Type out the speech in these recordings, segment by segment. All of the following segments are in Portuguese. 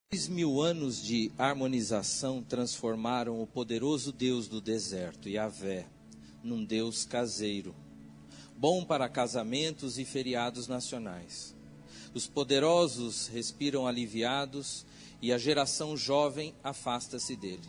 2000 anos de harmonização transformaram o poderoso Deus do deserto, Yahvé, num Deus caseiro, bom para casamentos e feriados nacionais. Os poderosos respiram aliviados e a geração jovem afasta-se dele.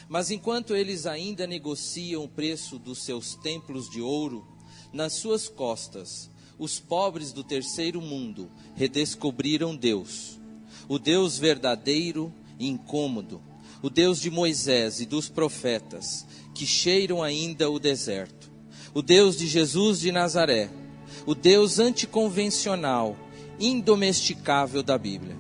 Mas enquanto eles ainda negociam o preço dos seus templos de ouro, nas suas costas, os pobres do terceiro mundo redescobriram Deus, o Deus verdadeiro e incômodo, o Deus de Moisés e dos profetas, que cheiram ainda o deserto, o Deus de Jesus de Nazaré, o Deus anticonvencional, indomesticável da Bíblia.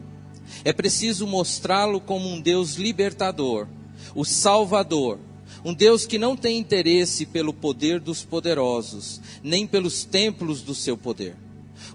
É preciso mostrá-lo como um Deus libertador, o Salvador, um Deus que não tem interesse pelo poder dos poderosos, nem pelos templos do seu poder.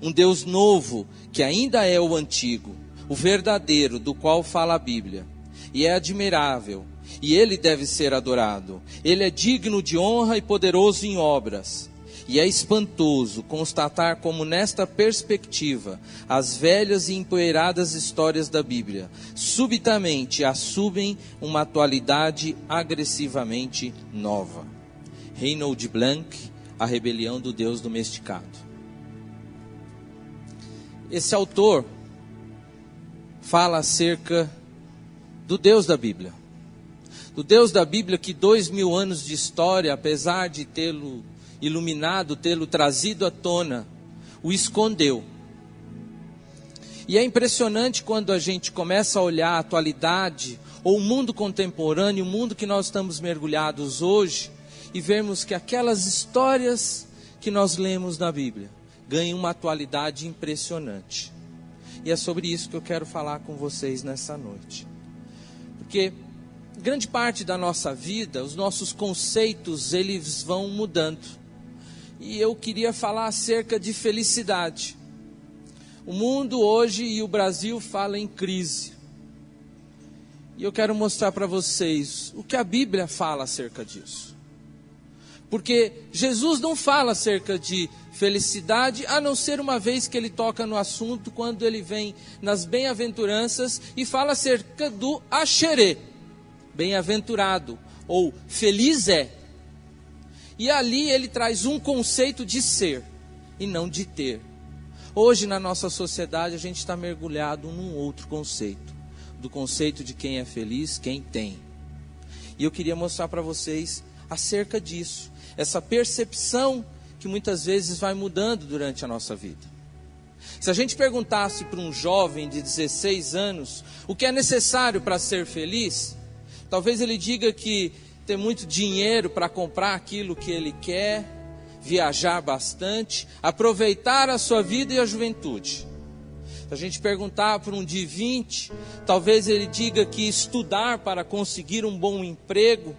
Um Deus novo, que ainda é o antigo, o verdadeiro, do qual fala a Bíblia. E é admirável, e ele deve ser adorado. Ele é digno de honra e poderoso em obras. E é espantoso constatar como nesta perspectiva, as velhas e empoeiradas histórias da Bíblia, subitamente assumem uma atualidade agressivamente nova. Reinhold Blanc, A Rebelião do Deus Domesticado. Esse autor fala acerca do Deus da Bíblia. Do Deus da Bíblia que 2000 anos de história, apesar de tê-lo iluminado, tê-lo trazido à tona, o escondeu. E é impressionante quando a gente começa a olhar a atualidade, ou o mundo contemporâneo, o mundo que nós estamos mergulhados hoje, e vermos que aquelas histórias que nós lemos na Bíblia ganham uma atualidade impressionante. E é sobre isso que eu quero falar com vocês nessa noite. Porque grande parte da nossa vida, os nossos conceitos, eles vão mudando. E eu queria falar acerca de felicidade. O mundo hoje e o Brasil falam em crise. E eu quero mostrar para vocês o que a Bíblia fala acerca disso. Porque Jesus não fala acerca de felicidade, a não ser uma vez que ele toca no assunto, quando ele vem nas bem-aventuranças e fala acerca do axerê, bem-aventurado, ou feliz é. E ali ele traz um conceito de ser e não de ter. Hoje na nossa sociedade a gente está mergulhado num outro conceito, do conceito de quem é feliz, quem tem. E eu queria mostrar para vocês acerca disso, essa percepção que muitas vezes vai mudando durante a nossa vida. Se a gente perguntasse para um jovem de 16 anos o que é necessário para ser feliz, talvez ele diga que ter muito dinheiro para comprar aquilo que ele quer, viajar bastante, aproveitar a sua vida e a juventude. Se a gente perguntar para um de 20, talvez ele diga que estudar para conseguir um bom emprego,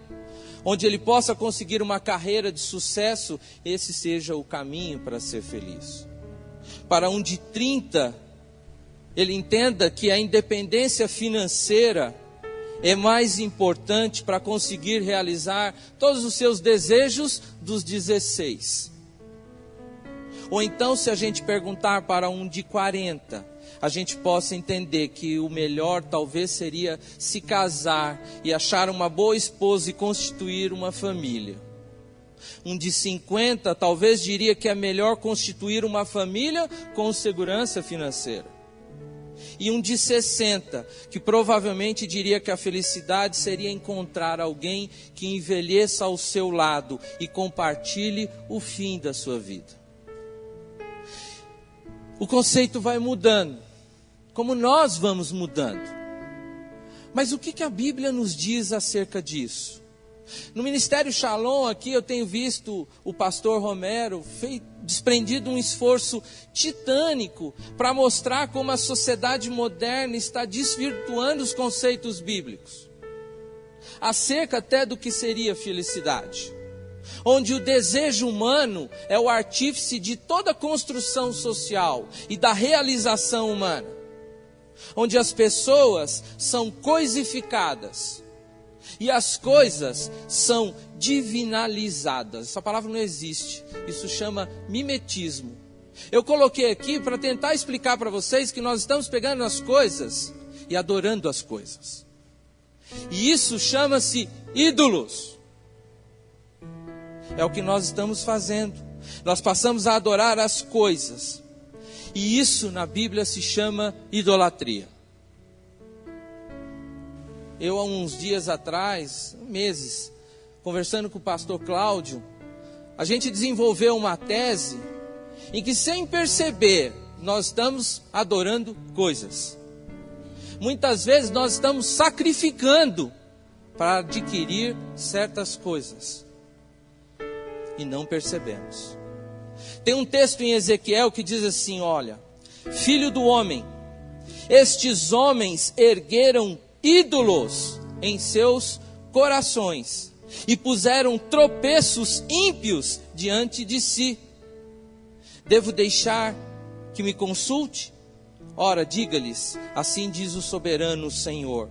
onde ele possa conseguir uma carreira de sucesso, esse seja o caminho para ser feliz. Para um de 30, ele entenda que a independência financeira é mais importante para conseguir realizar todos os seus desejos dos 16. Ou então, se a gente perguntar para um de 40, a gente possa entender que o melhor talvez seria se casar e achar uma boa esposa e constituir uma família. Um de 50 talvez diria que é melhor constituir uma família com segurança financeira. E um de 60 que provavelmente diria que a felicidade seria encontrar alguém que envelheça ao seu lado e compartilhe o fim da sua vida. O conceito vai mudando, como nós vamos mudando. Mas o que a Bíblia nos diz acerca disso? No Ministério Shalom aqui eu tenho visto o pastor Romero desprendido um esforço titânico para mostrar como a sociedade moderna está desvirtuando os conceitos bíblicos, acerca até do que seria felicidade. Onde o desejo humano é o artífice de toda a construção social e da realização humana. Onde as pessoas são coisificadas e as coisas são divinalizadas. Essa palavra não existe, isso chama mimetismo. Eu coloquei aqui para tentar explicar para vocês que nós estamos pegando as coisas e adorando as coisas. E isso chama-se ídolos. É o que nós estamos fazendo. Nós passamos a adorar as coisas. E isso na Bíblia se chama idolatria. Eu há uns dias atrás, meses, conversando com o pastor Cláudio, a gente desenvolveu uma tese em que, sem perceber, nós estamos adorando coisas. Muitas vezes nós estamos sacrificando para adquirir certas coisas e não percebemos. Tem um texto em Ezequiel que diz assim: olha, filho do homem, estes homens ergueram ídolos em seus corações e puseram tropeços ímpios diante de si. Devo deixar que me consulte? Ora, diga-lhes, assim diz o soberano Senhor: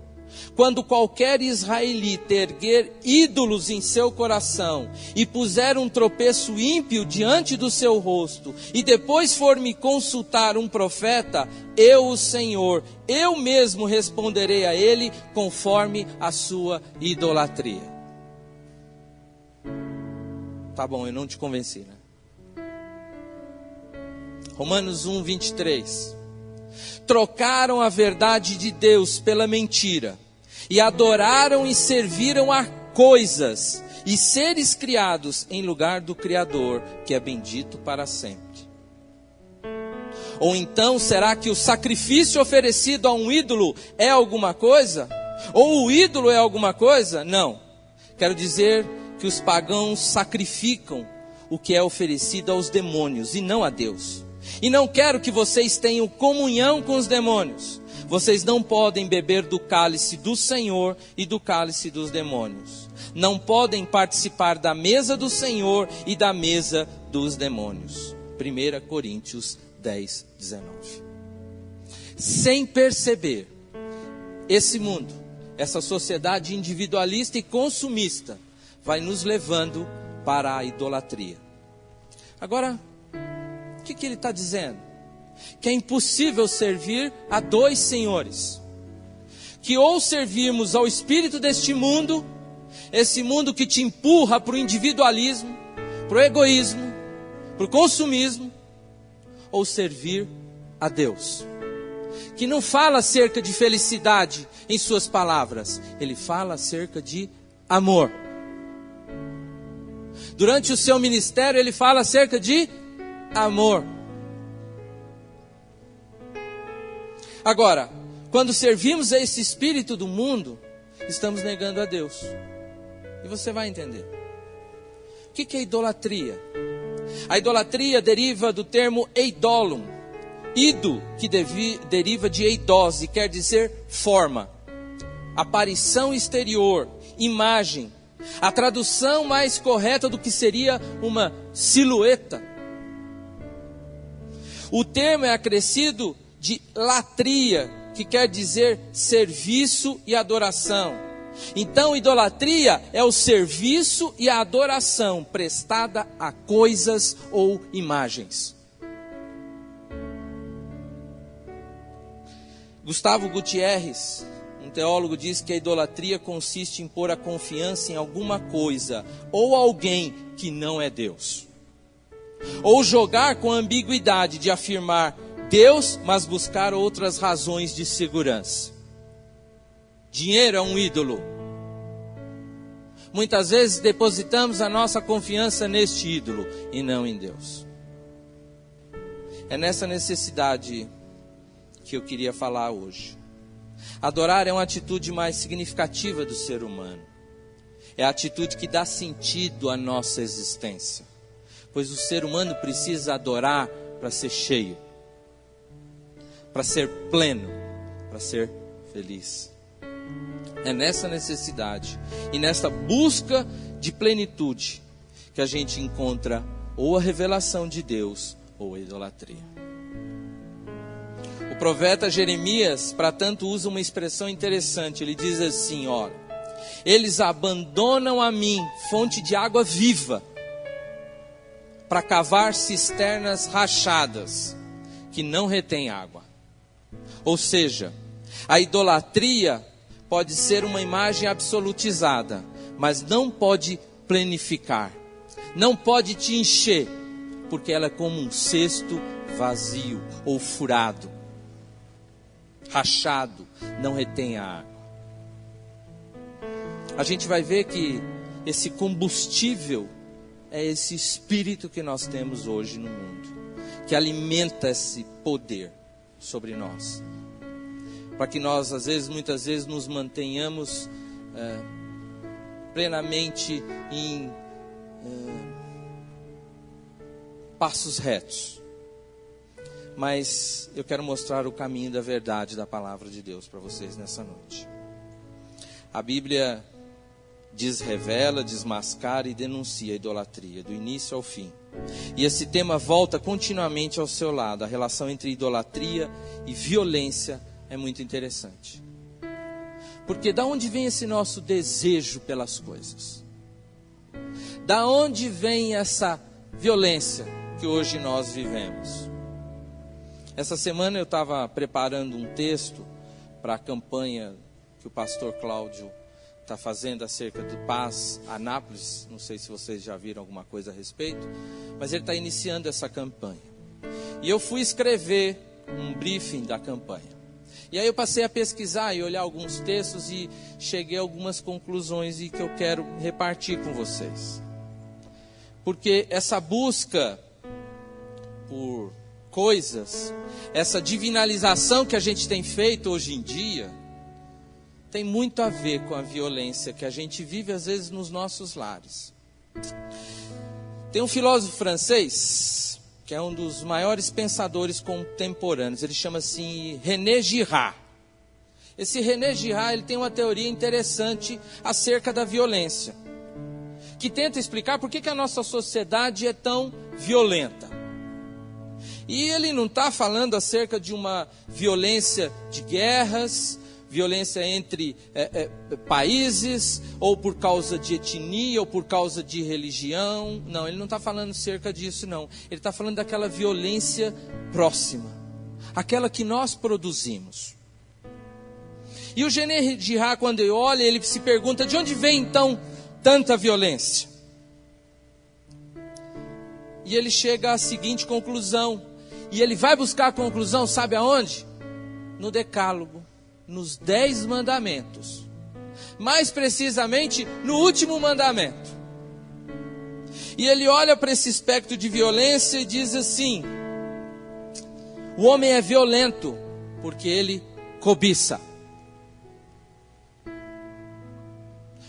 quando qualquer israelita erguer ídolos em seu coração e puser um tropeço ímpio diante do seu rosto, e depois for me consultar um profeta, eu, o Senhor, eu mesmo responderei a ele conforme a sua idolatria. Tá bom, eu não te convenci, né? Romanos 1, 23. Trocaram a verdade de Deus pela mentira, e adoraram e serviram a coisas e seres criados em lugar do Criador, que é bendito para sempre. Ou então, será que o sacrifício oferecido a um ídolo é alguma coisa? Ou o ídolo é alguma coisa? Não. Quero dizer que os pagãos sacrificam o que é oferecido aos demônios e não a Deus. E não quero que vocês tenham comunhão com os demônios. Vocês não podem beber do cálice do Senhor e do cálice dos demônios. Não podem participar da mesa do Senhor e da mesa dos demônios. 1 Coríntios 10, 19. Sem perceber, esse mundo, essa sociedade individualista e consumista, vai nos levando para a idolatria. Agora, o que ele está dizendo? Que é impossível servir a dois senhores. Que ou servirmos ao espírito deste mundo, esse mundo que te empurra para o individualismo, para o egoísmo, para o consumismo, ou servir a Deus. Que não fala acerca de felicidade em suas palavras, ele fala acerca de amor. Durante o seu ministério ele fala acerca de amor. Agora, quando servimos a esse espírito do mundo, estamos negando a Deus. E você vai entender. O que é idolatria? A idolatria deriva do termo eidolon. Ido, que deriva de eidose, quer dizer forma, aparição exterior, imagem. A tradução mais correta do que seria uma silhueta. O termo é acrescido de latria, que quer dizer serviço e adoração. Então, idolatria é o serviço e a adoração prestada a coisas ou imagens. Gustavo Gutierrez, um teólogo, diz que a idolatria consiste em pôr a confiança em alguma coisa ou alguém que não é Deus. Ou jogar com a ambiguidade de afirmar Deus, mas buscar outras razões de segurança. Dinheiro é um ídolo. Muitas vezes depositamos a nossa confiança neste ídolo e não em Deus. É nessa necessidade que eu queria falar hoje. Adorar é uma atitude mais significativa do ser humano. É a atitude que dá sentido à nossa existência. Pois o ser humano precisa adorar para ser cheio, para ser pleno, para ser feliz. É nessa necessidade e nessa busca de plenitude que a gente encontra ou a revelação de Deus ou a idolatria. O profeta Jeremias, para tanto, usa uma expressão interessante. Ele diz assim, olha: eles abandonam a mim, fonte de água viva, para cavar cisternas rachadas, que não retêm água. Ou seja, A idolatria pode ser uma imagem absolutizada, mas não pode plenificar, não pode te encher, porque ela é como um cesto vazio ou furado, rachado, não retém a água. A gente vai ver que esse combustível é esse espírito que nós temos hoje no mundo, que alimenta esse poder sobre nós, para que nós, muitas vezes, nos mantenhamos plenamente em passos retos. Mas eu quero mostrar o caminho da verdade da palavra de Deus para vocês nessa noite. A Bíblia revela, desmascara e denuncia a idolatria, do início ao fim. E esse tema volta continuamente ao seu lado. A relação entre idolatria e violência é muito interessante. Porque da onde vem esse nosso desejo pelas coisas? Da onde vem essa violência que hoje nós vivemos? Essa semana eu estava preparando um texto para a campanha que o pastor Cláudio está fazendo acerca do Paz Anápolis. Não sei se vocês já viram alguma coisa a respeito, mas ele está iniciando essa campanha. E eu fui escrever um briefing da campanha. E aí eu passei a pesquisar e olhar alguns textos e cheguei a algumas conclusões e que eu quero repartir com vocês. Porque essa busca por coisas, essa divinalização que a gente tem feito hoje em dia, tem muito a ver com a violência que a gente vive às vezes nos nossos lares. Tem um filósofo francês, que é um dos maiores pensadores contemporâneos, ele chama-se René Girard. Esse René Girard, ele tem uma teoria interessante acerca da violência, que tenta explicar por que a nossa sociedade é tão violenta. E ele não está falando acerca de uma violência de guerras, violência entre países, ou por causa de etnia, ou por causa de religião. Não, ele não está falando acerca disso, não. Ele está falando daquela violência próxima, aquela que nós produzimos. E o René Girard, quando ele olha, ele se pergunta, de onde vem então tanta violência? E ele chega à seguinte conclusão, e ele vai buscar a conclusão, sabe aonde? No Decálogo, nos 10 mandamentos, mais precisamente no último mandamento. E ele olha para esse aspecto de violência e diz assim: o homem é violento porque ele cobiça.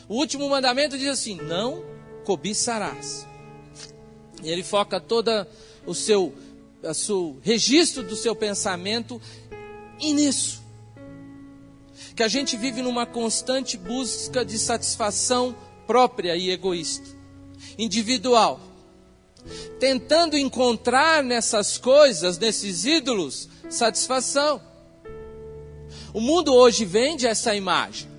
O último mandamento diz assim: não cobiçarás. E ele foca todo o seu registro do seu pensamento nisso. Que a gente vive numa constante busca de satisfação própria e egoísta, individual, tentando encontrar nessas coisas, nesses ídolos, satisfação. O mundo hoje vende essa imagem.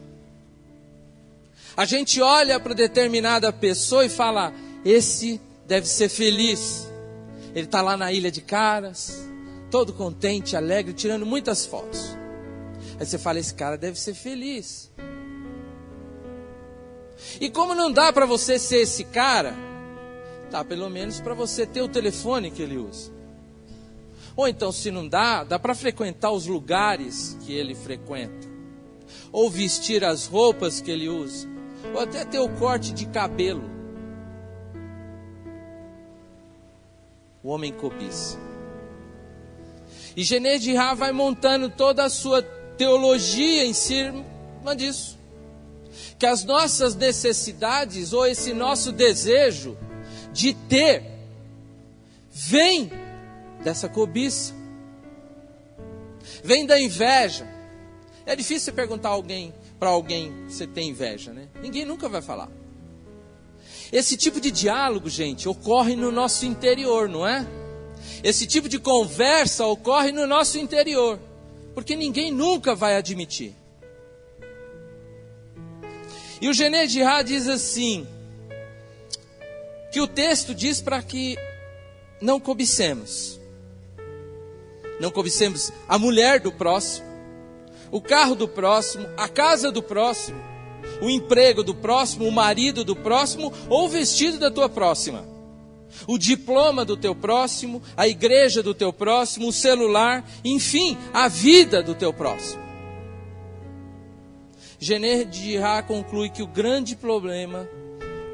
A gente olha para determinada pessoa e fala: esse deve ser feliz. Ele está lá na Ilha de Caras, todo contente, alegre, tirando muitas fotos. Aí você fala: esse cara deve ser feliz. E como não dá para você ser esse cara, dá pelo menos para você ter o telefone que ele usa. Ou então, se não dá para frequentar os lugares que ele frequenta, ou vestir as roupas que ele usa, ou até ter o corte de cabelo. O homem cobiça. E René Girard vai montando toda a sua teologia em cima disso. Que as nossas necessidades, ou esse nosso desejo de ter, vem dessa cobiça. Vem da inveja. É difícil você perguntar para alguém se você tem inveja, né? Ninguém nunca vai falar. Esse tipo de diálogo, gente, ocorre no nosso interior, não é? Esse tipo de conversa ocorre no nosso interior, porque ninguém nunca vai admitir. E o René Girard diz assim, que o texto diz para que não cobicemos. Não cobicemos a mulher do próximo, o carro do próximo, a casa do próximo, o emprego do próximo, o marido do próximo ou o vestido da tua próxima, o diploma do teu próximo, a igreja do teu próximo, o celular, enfim, a vida do teu próximo. Genê de Ra conclui que o grande problema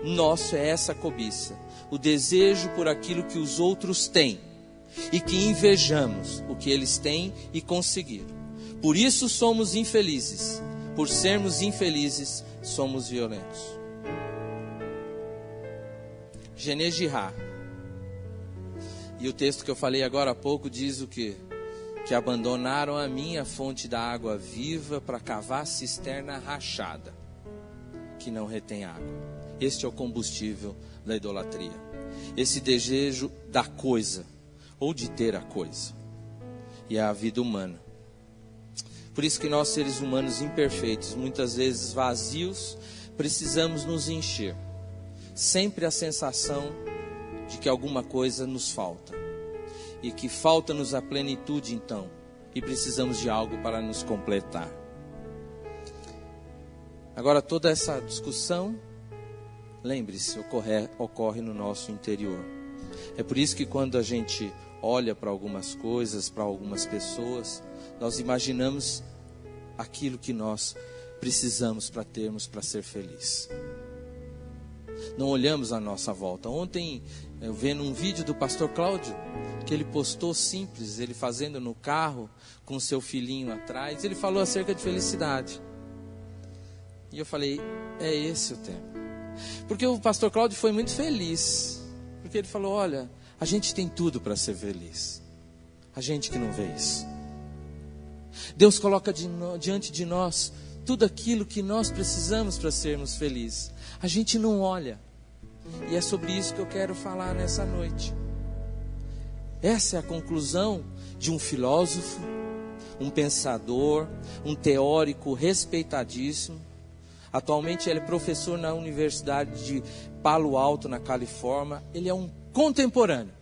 nosso é essa cobiça, o desejo por aquilo que os outros têm e que invejamos o que eles têm e conseguiram. Por isso somos infelizes, por sermos infelizes, somos violentos. Genê de Ra. E o texto que eu falei agora há pouco diz o quê? Que abandonaram a minha fonte da água viva para cavar cisterna rachada, que não retém água. Este é o combustível da idolatria. Esse desejo da coisa, ou de ter a coisa. E é a vida humana. Por isso que nós, seres humanos imperfeitos, muitas vezes vazios, precisamos nos encher. Sempre a sensação de que alguma coisa nos falta. E que falta-nos a plenitude então. E precisamos de algo para nos completar. Agora toda essa discussão, lembre-se, ocorre no nosso interior. É por isso que quando a gente olha para algumas coisas, para algumas pessoas, nós imaginamos aquilo que nós precisamos para termos, para ser feliz. Não olhamos à nossa volta. Ontem, eu vendo um vídeo do pastor Cláudio, que ele postou simples, ele fazendo no carro, com seu filhinho atrás, ele falou acerca de felicidade. E eu falei, é esse o tema. Porque o pastor Cláudio foi muito feliz, porque ele falou, olha, a gente tem tudo para ser feliz. A gente que não vê isso. Deus coloca diante de nós tudo aquilo que nós precisamos para sermos felizes. A gente não olha. E é sobre isso que eu quero falar nessa noite. Essa é a conclusão de um filósofo, um pensador, um teórico respeitadíssimo. Atualmente ele é professor na Universidade de Palo Alto, na Califórnia. Ele é um contemporâneo.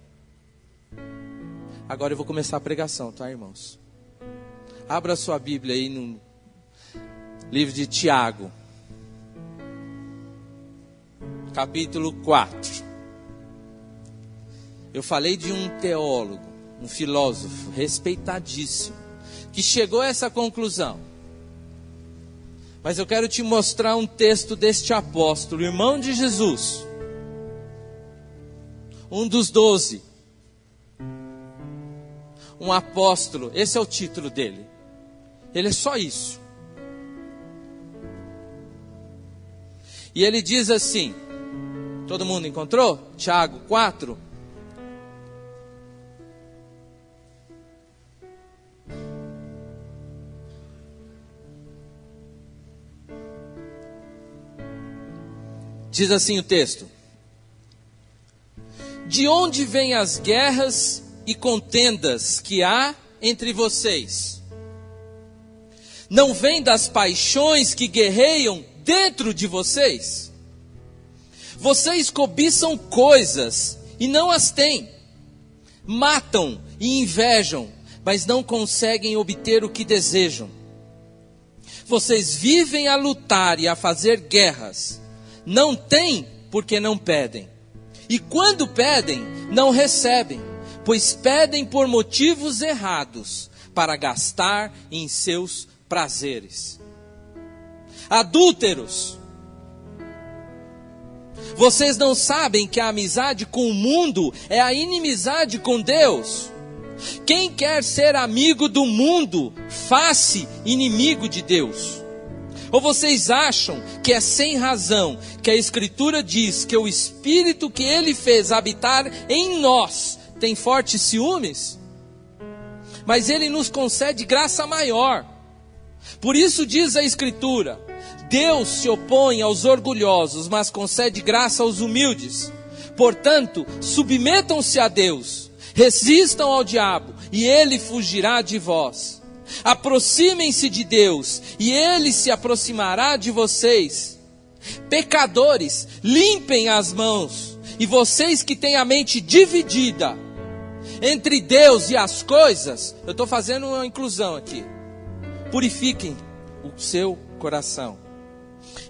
Agora eu vou começar a pregação, tá, irmãos? Abra sua Bíblia aí no livro de Tiago, capítulo 4. Eu falei de um teólogo, um filósofo respeitadíssimo, que chegou a essa conclusão. Mas eu quero te mostrar um texto deste apóstolo, irmão de Jesus, um dos 12, um apóstolo, esse é o título dele. Ele é só isso. E ele diz assim, todo mundo encontrou? Tiago 4. Diz assim o texto: de onde vêm as guerras e contendas que há entre vocês? Não vêm das paixões que guerreiam dentro de vocês? Vocês cobiçam coisas e não as têm. Matam e invejam, mas não conseguem obter o que desejam. Vocês vivem a lutar e a fazer guerras. Não têm porque não pedem. E quando pedem, não recebem, pois pedem por motivos errados, para gastar em seus prazeres. Adúlteros, vocês não sabem que a amizade com o mundo é a inimizade com Deus? Quem quer ser amigo do mundo, faz-se inimigo de Deus. Ou vocês acham que é sem razão que a Escritura diz que o Espírito que Ele fez habitar em nós tem fortes ciúmes? Mas Ele nos concede graça maior. Por isso diz a Escritura: Deus se opõe aos orgulhosos, mas concede graça aos humildes. Portanto, submetam-se a Deus, resistam ao diabo, e ele fugirá de vós. Aproximem-se de Deus, e Ele se aproximará de vocês. Pecadores, limpem as mãos, e vocês que têm a mente dividida entre Deus e as coisas, eu estou fazendo uma inclusão aqui, purifiquem o seu coração.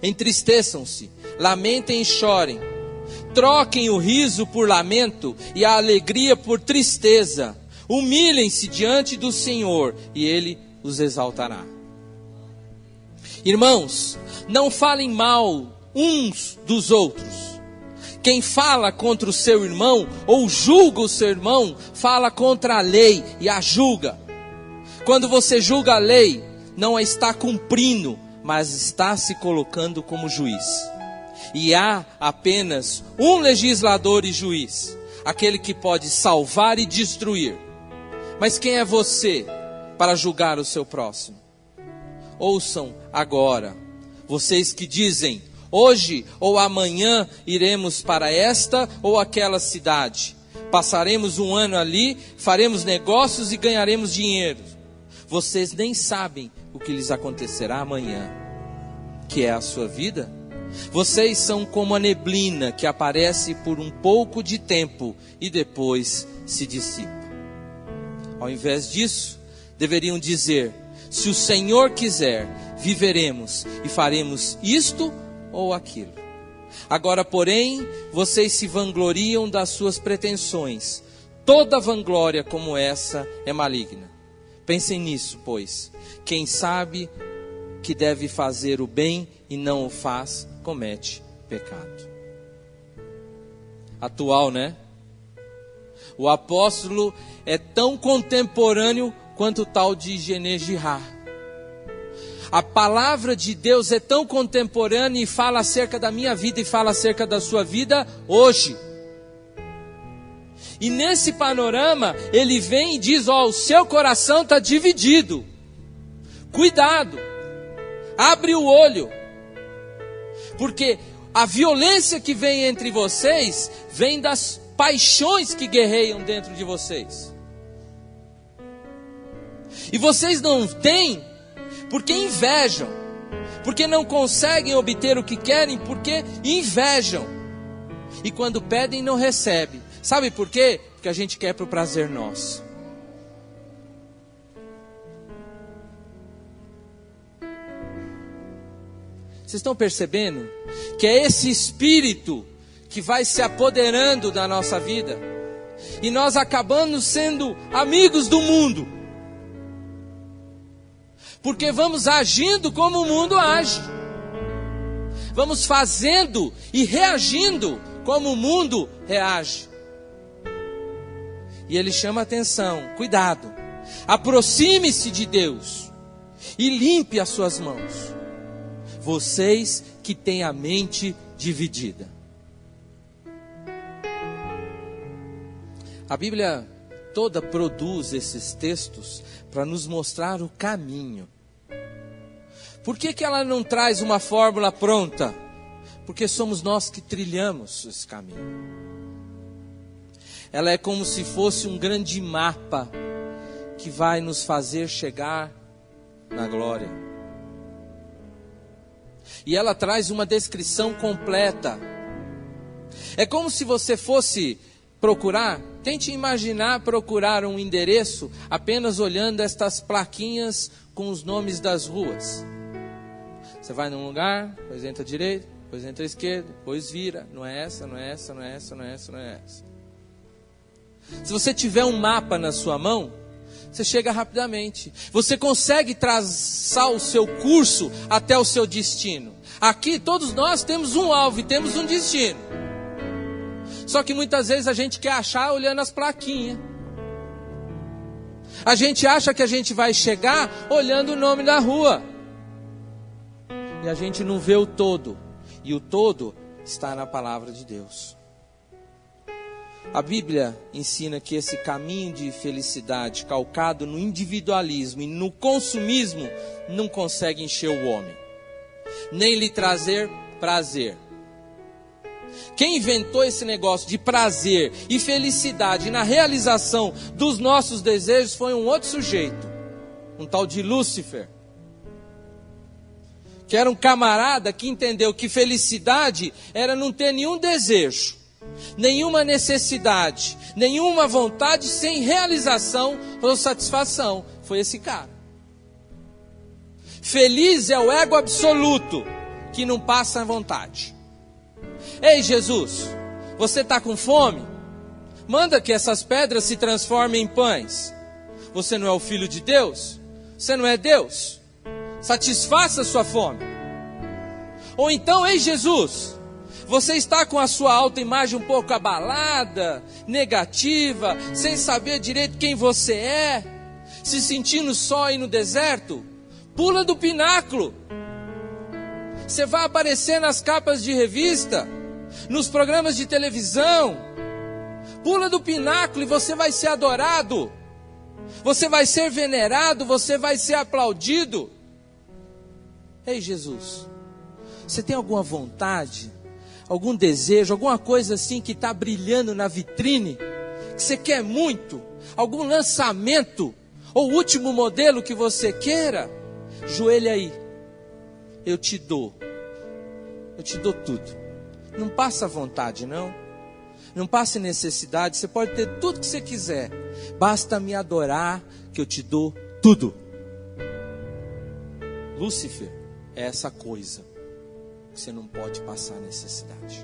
Entristeçam-se, lamentem e chorem. Troquem o riso por lamento e a alegria por tristeza. Humilhem-se diante do Senhor e Ele os exaltará. Irmãos, não falem mal uns dos outros. Quem fala contra o seu irmão ou julga o seu irmão, fala contra a lei e a julga. Quando você julga a lei, não a está cumprindo, mas está se colocando como juiz. E há apenas um legislador e juiz, aquele que pode salvar e destruir. Mas quem é você para julgar o seu próximo? Ouçam agora, vocês que dizem, hoje ou amanhã iremos para esta ou aquela cidade. Passaremos um ano ali, faremos negócios e ganharemos dinheiro. Vocês nem sabem o que lhes acontecerá amanhã, que é a sua vida. Vocês são como a neblina que aparece por um pouco de tempo e depois se dissipa. Ao invés disso, deveriam dizer, se o Senhor quiser, viveremos e faremos isto ou aquilo. Agora, porém, vocês se vangloriam das suas pretensões. Toda vanglória como essa é maligna. Pensem nisso, pois. Quem sabe que deve fazer o bem e não o faz, comete pecado. Atual, né? O apóstolo é tão contemporâneo quanto o tal de Genegirá. A palavra de Deus é tão contemporânea e fala acerca da minha vida e fala acerca da sua vida hoje. E nesse panorama, ele vem e diz, o seu coração está dividido. Cuidado, abre o olho. Porque a violência que vem entre vocês, vem das paixões que guerreiam dentro de vocês. E vocês não têm, porque invejam. Porque não conseguem obter o que querem, porque invejam. E quando pedem, não recebem. Sabe por quê? Porque a gente quer para o prazer nosso. Vocês estão percebendo? Que é esse espírito que vai se apoderando da nossa vida. E nós acabamos sendo amigos do mundo. Porque vamos agindo como o mundo age. Vamos fazendo e reagindo como o mundo reage. E ele chama a atenção, cuidado, aproxime-se de Deus e limpe as suas mãos. Vocês que têm a mente dividida. A Bíblia toda produz esses textos para nos mostrar o caminho. Por que ela não traz uma fórmula pronta? Porque somos nós que trilhamos esse caminho. Ela é como se fosse um grande mapa que vai nos fazer chegar na glória. E ela traz uma descrição completa. É como se você fosse procurar, tente imaginar procurar um endereço apenas olhando estas plaquinhas com os nomes das ruas. Você vai num lugar, depois entra à direita, depois entra à esquerda, depois vira. Não é essa, não é essa, não é essa, não é essa, não é essa. Se você tiver um mapa na sua mão, você chega rapidamente. Você consegue traçar o seu curso até o seu destino. Aqui todos nós temos um alvo e temos um destino. Só que muitas vezes a gente quer achar olhando as plaquinhas. A gente acha que a gente vai chegar olhando o nome da rua. E a gente não vê o todo. E o todo está na palavra de Deus. A Bíblia ensina que esse caminho de felicidade calcado no individualismo e no consumismo não consegue encher o homem, nem lhe trazer prazer. Quem inventou esse negócio de prazer e felicidade na realização dos nossos desejos foi um outro sujeito, um tal de Lúcifer, que era um camarada que entendeu que felicidade era não ter nenhum desejo, nenhuma necessidade, nenhuma vontade sem realização ou satisfação. Foi esse cara. Feliz é o ego absoluto, que não passa à vontade. Ei, Jesus, você está com fome? Manda que essas pedras se transformem em pães. Você não é o Filho de Deus? Você não é Deus? Satisfaça a sua fome. Ou então, ei Jesus, você está com a sua autoimagem um pouco abalada, negativa, sem saber direito quem você é, se sentindo só aí no deserto? Pula do pináculo. Você vai aparecer nas capas de revista, nos programas de televisão. Pula do pináculo e você vai ser adorado. Você vai ser venerado, você vai ser aplaudido. Ei, Jesus, você tem alguma vontade, algum desejo, alguma coisa assim que está brilhando na vitrine, que você quer muito, algum lançamento, ou último modelo que você queira? Joelha aí, eu te dou tudo. Não passa vontade, não passe necessidade, você pode ter tudo que você quiser, basta me adorar que eu te dou tudo. Lúcifer é essa coisa que você não pode passar necessidade,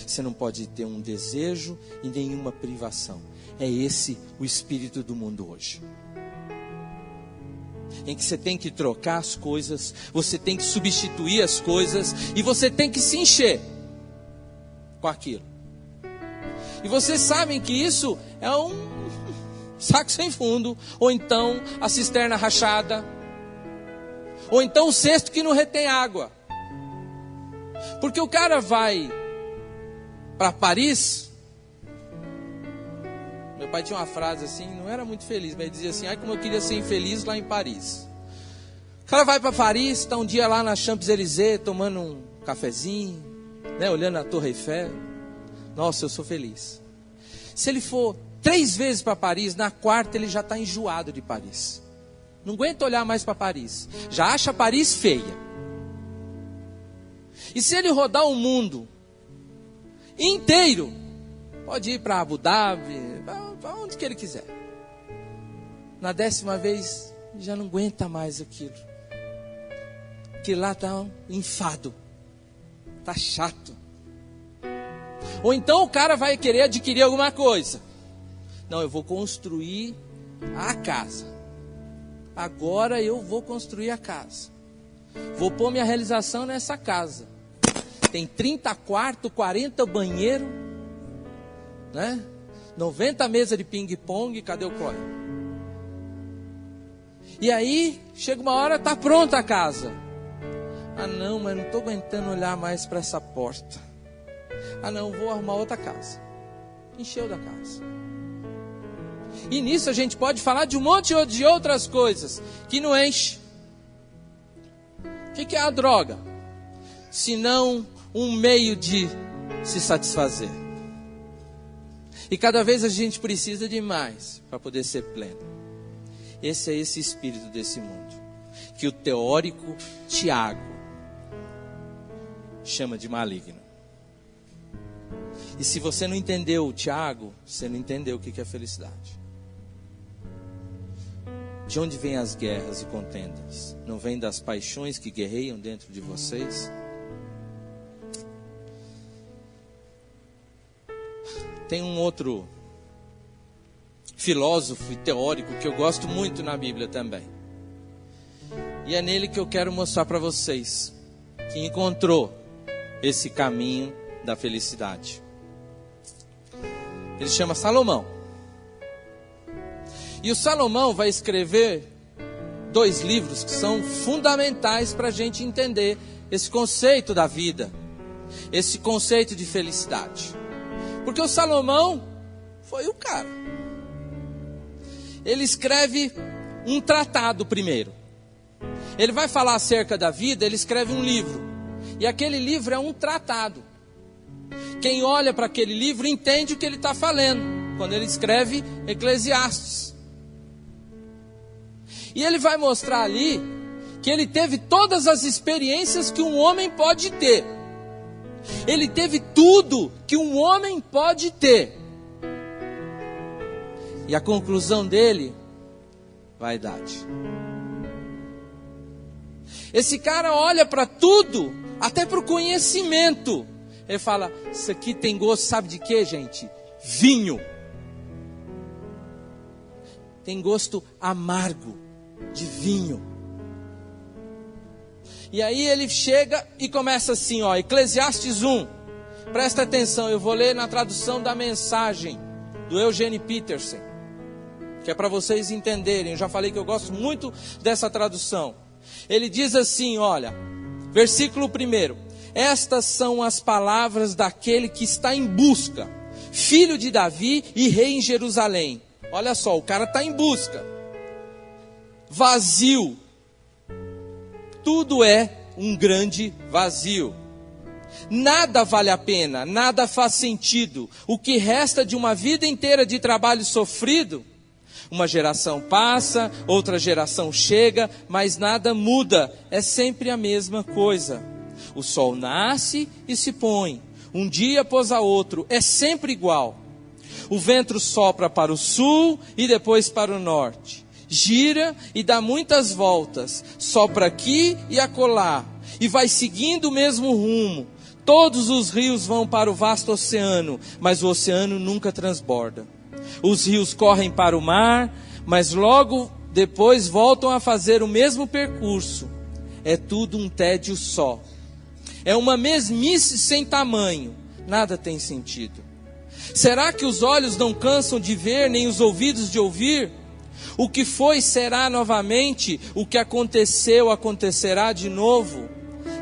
você não pode ter um desejo e nenhuma privação. É esse o espírito do mundo hoje, em que você tem que trocar as coisas, você tem que substituir as coisas, e você tem que se encher com aquilo. E vocês sabem que isso é um saco sem fundo, ou então a cisterna rachada, ou então o cesto que não retém água. Porque o cara vai para Paris. Meu pai tinha uma frase assim, não era muito feliz, mas ele dizia assim: ai, como eu queria ser infeliz lá em Paris. O cara vai para Paris, está um dia lá na Champs-Élysées, tomando um cafezinho, né, olhando a Torre Eiffel. Nossa, eu sou feliz. Se ele for 3 vezes para Paris, na 4ª ele já está enjoado de Paris. Não aguenta olhar mais para Paris. Já acha Paris feia. E se ele rodar o mundo inteiro, pode ir para Abu Dhabi, para onde que ele quiser, na 10ª vez, já não aguenta mais aquilo. Que lá está um enfado. Está chato. Ou então o cara vai querer adquirir alguma coisa. Não, eu vou construir a casa. Agora eu vou construir a casa. Vou pôr minha realização nessa casa. Tem 30 quartos, 40 banheiros, né? 90 mesas de ping-pong. Cadê o Clói? E aí, chega uma hora, está pronta a casa. Ah não, mas não estou aguentando olhar mais para essa porta. Ah não, vou arrumar outra casa. Encheu da casa. E nisso a gente pode falar de um monte de outras coisas que não enche. O que é a droga? Se não um meio de se satisfazer. E cada vez a gente precisa de mais para poder ser pleno. Esse é esse espírito desse mundo, que o teórico Tiago chama de maligno. E se você não entendeu o Tiago, você não entendeu o que é felicidade. De onde vêm as guerras e contendas? Não vem das paixões que guerreiam dentro de vocês? Tem um outro filósofo e teórico que eu gosto muito na Bíblia também. E é nele que eu quero mostrar para vocês que encontrou esse caminho da felicidade. Ele chama Salomão. E o Salomão vai escrever 2 livros que são fundamentais para a gente entender esse conceito da vida, esse conceito de felicidade. Porque o Salomão foi o cara. Ele escreve um tratado primeiro. Ele vai falar acerca da vida, ele escreve um livro. E aquele livro é um tratado. Quem olha para aquele livro entende o que ele está falando, quando ele escreve Eclesiastes. E ele vai mostrar ali que ele teve todas as experiências que um homem pode ter. Ele teve tudo que um homem pode ter. E a conclusão dele, vaidade. Esse cara olha para tudo, até para o conhecimento. Ele fala, isso aqui tem gosto, sabe de quê, gente? Vinho. Tem gosto amargo de vinho. E aí ele chega e começa assim, ó, Eclesiastes 1. Presta atenção, eu vou ler na tradução da Mensagem, do Eugene Peterson, que é para vocês entenderem. Eu já falei que eu gosto muito dessa tradução. Ele diz assim, olha, versículo 1. Estas são as palavras daquele que está em busca, filho de Davi e rei em Jerusalém. Olha só, o cara está em busca. Vazio. Tudo é um grande vazio. Nada vale a pena, nada faz sentido. O que resta de uma vida inteira de trabalho sofrido? Uma geração passa, outra geração chega, mas nada muda. É sempre a mesma coisa. O sol nasce e se põe, um dia após a outro, é sempre igual. O vento sopra para o sul e depois para o norte. Gira e dá muitas voltas, sopra aqui e acolá, e vai seguindo o mesmo rumo. Todos os rios vão para o vasto oceano, mas o oceano nunca transborda. Os rios correm para o mar, mas logo depois voltam a fazer o mesmo percurso. É tudo um tédio só. É uma mesmice sem tamanho. Nada tem sentido. Será que os olhos não cansam de ver, nem os ouvidos de ouvir? O que foi será novamente, o que aconteceu acontecerá de novo.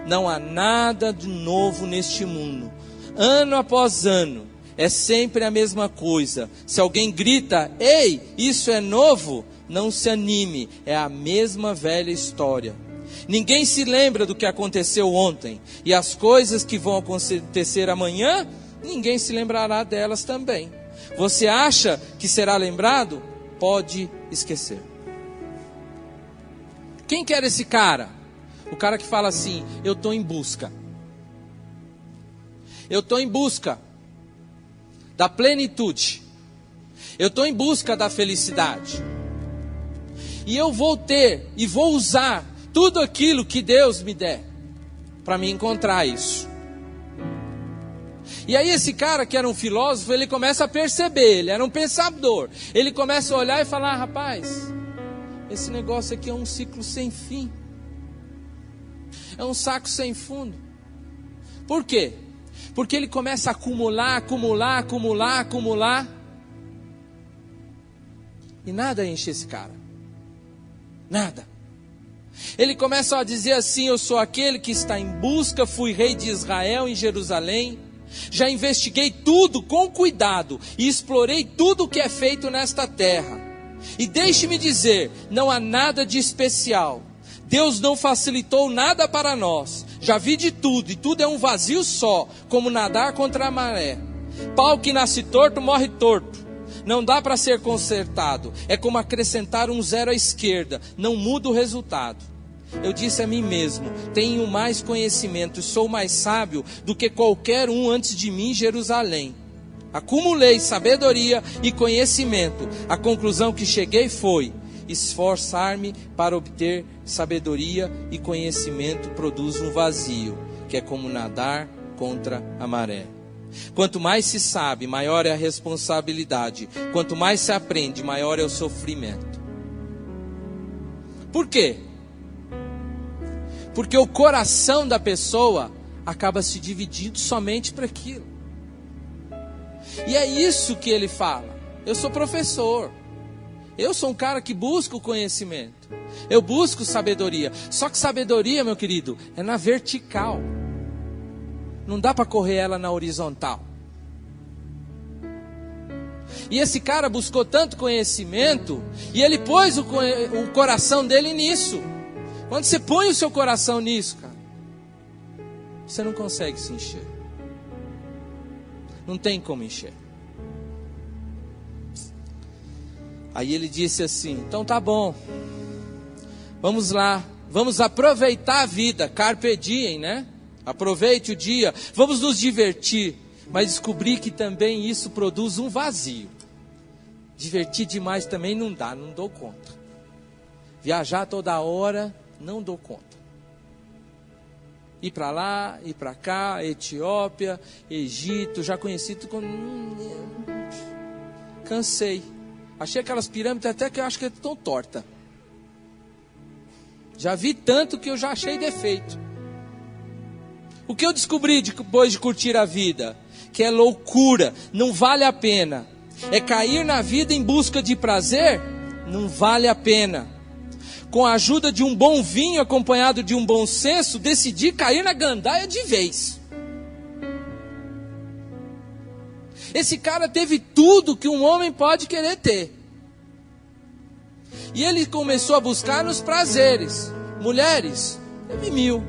Não há nada de novo neste mundo. Ano após ano, é sempre a mesma coisa. Se alguém grita, ei, isso é novo, não se anime, é a mesma velha história. Ninguém se lembra do que aconteceu ontem, e as coisas que vão acontecer amanhã, ninguém se lembrará delas também. Você acha que será lembrado? Pode esquecer. Quem quer esse cara? O cara que fala assim, eu estou em busca. Eu estou em busca da plenitude. Eu estou em busca da felicidade. E eu vou ter e vou usar tudo aquilo que Deus me der para me encontrar isso. E aí esse cara que era um filósofo, ele começa a perceber, ele era um pensador. Ele começa a olhar e falar, rapaz, esse negócio aqui é um ciclo sem fim. É um saco sem fundo. Por quê? Porque ele começa a acumular. E nada enche esse cara. Nada. Ele começa a dizer assim, eu sou aquele que está em busca, fui rei de Israel em Jerusalém. Já investiguei tudo com cuidado e explorei tudo o que é feito nesta terra. E deixe-me dizer, não há nada de especial. Deus não facilitou nada para nós. Já vi de tudo, e tudo é um vazio só, como nadar contra a maré. Pau que nasce torto, morre torto. Não dá para ser consertado. É como acrescentar um zero à esquerda. Não muda o resultado. Eu disse a mim mesmo, tenho mais conhecimento e sou mais sábio do que qualquer um antes de mim em Jerusalém. Acumulei sabedoria e conhecimento. A conclusão que cheguei foi, esforçar-me para obter sabedoria e conhecimento produz um vazio, que é como nadar contra a maré. Quanto mais se sabe, maior é a responsabilidade. Quanto mais se aprende, maior é o sofrimento. Por quê? Porque o coração da pessoa acaba se dividindo somente para aquilo. E é isso que ele fala. Eu sou professor. Eu sou um cara que busca o conhecimento. Eu busco sabedoria. Só que sabedoria, meu querido, é na vertical. Não dá para correr ela na horizontal. E esse cara buscou tanto conhecimento, e ele pôs o coração dele nisso. Quando você põe o seu coração nisso, cara, você não consegue se encher. Não tem como encher. Aí ele disse assim, então tá bom, vamos lá, vamos aproveitar a vida, carpe diem, né? Aproveite o dia, vamos nos divertir, mas descobri que também isso produz um vazio. Divertir demais também não dá, não dou conta. Viajar toda hora, não dou conta. Ir para lá, ir para cá, Etiópia, Egito, já conheci tudo como... Cansei. Achei aquelas pirâmides até que eu acho que é tão torta. Já vi tanto que eu já achei defeito. O que eu descobri depois de curtir a vida? Que é loucura, não vale a pena. É cair na vida em busca de prazer? Não vale a pena. Com a ajuda de um bom vinho acompanhado de um bom senso, decidi cair na gandaia de vez. Esse cara teve tudo que um homem pode querer ter. E ele começou a buscar nos prazeres. Mulheres, teve 1000.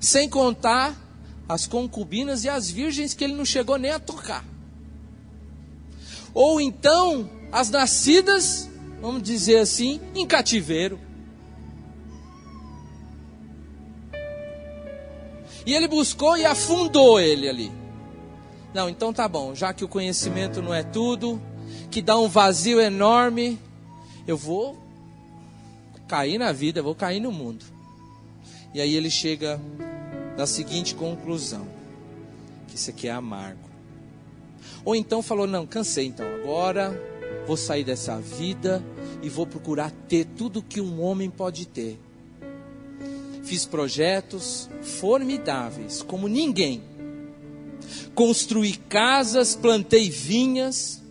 Sem contar as concubinas e as virgens que ele não chegou nem a tocar. Ou então, as nascidas, vamos dizer assim, em cativeiro. E ele buscou e afundou ele ali. Não, então tá bom, já que o conhecimento não é tudo, que dá um vazio enorme, eu vou cair na vida, eu vou cair no mundo. E aí ele chega na seguinte conclusão, que isso aqui é amargo. Ou então falou, não, cansei então, agora vou sair dessa vida e vou procurar ter tudo que um homem pode ter. Fiz projetos formidáveis, como ninguém. Construí casas, plantei vinhas,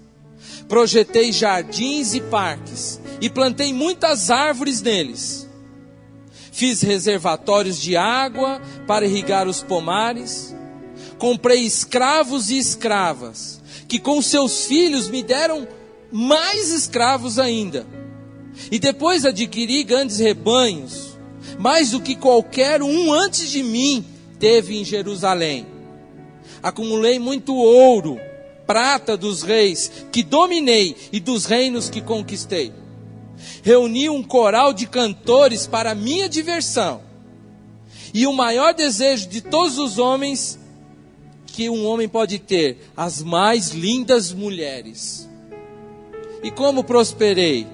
projetei jardins e parques, e plantei muitas árvores neles. Fiz reservatórios de água para irrigar os pomares. Comprei escravos e escravas, que com seus filhos me deram mais escravos ainda. E depois adquiri grandes rebanhos, mais do que qualquer um antes de mim teve em Jerusalém. Acumulei muito ouro, prata dos reis que dominei e dos reinos que conquistei. Reuni um coral de cantores para minha diversão. E o maior desejo de todos os homens que um homem pode ter, as mais lindas mulheres. E como prosperei?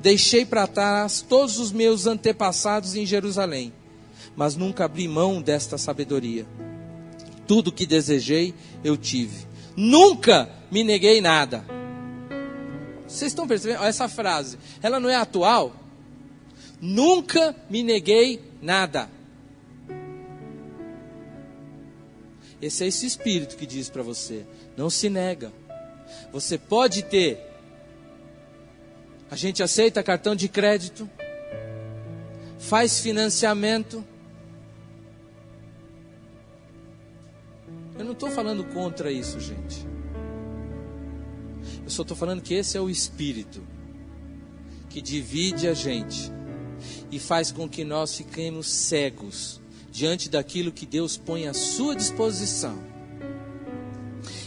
Deixei para trás todos os meus antepassados em Jerusalém, mas nunca abri mão desta sabedoria. Tudo que desejei, eu tive. Nunca me neguei nada. Vocês estão percebendo? Essa frase, ela não é atual? Nunca me neguei nada. Esse é esse espírito que diz para você, não se nega. Você pode ter. A gente aceita cartão de crédito, faz financiamento. Eu não estou falando contra isso, gente. Eu só estou falando que esse é o espírito que divide a gente e faz com que nós fiquemos cegos diante daquilo que Deus põe à sua disposição.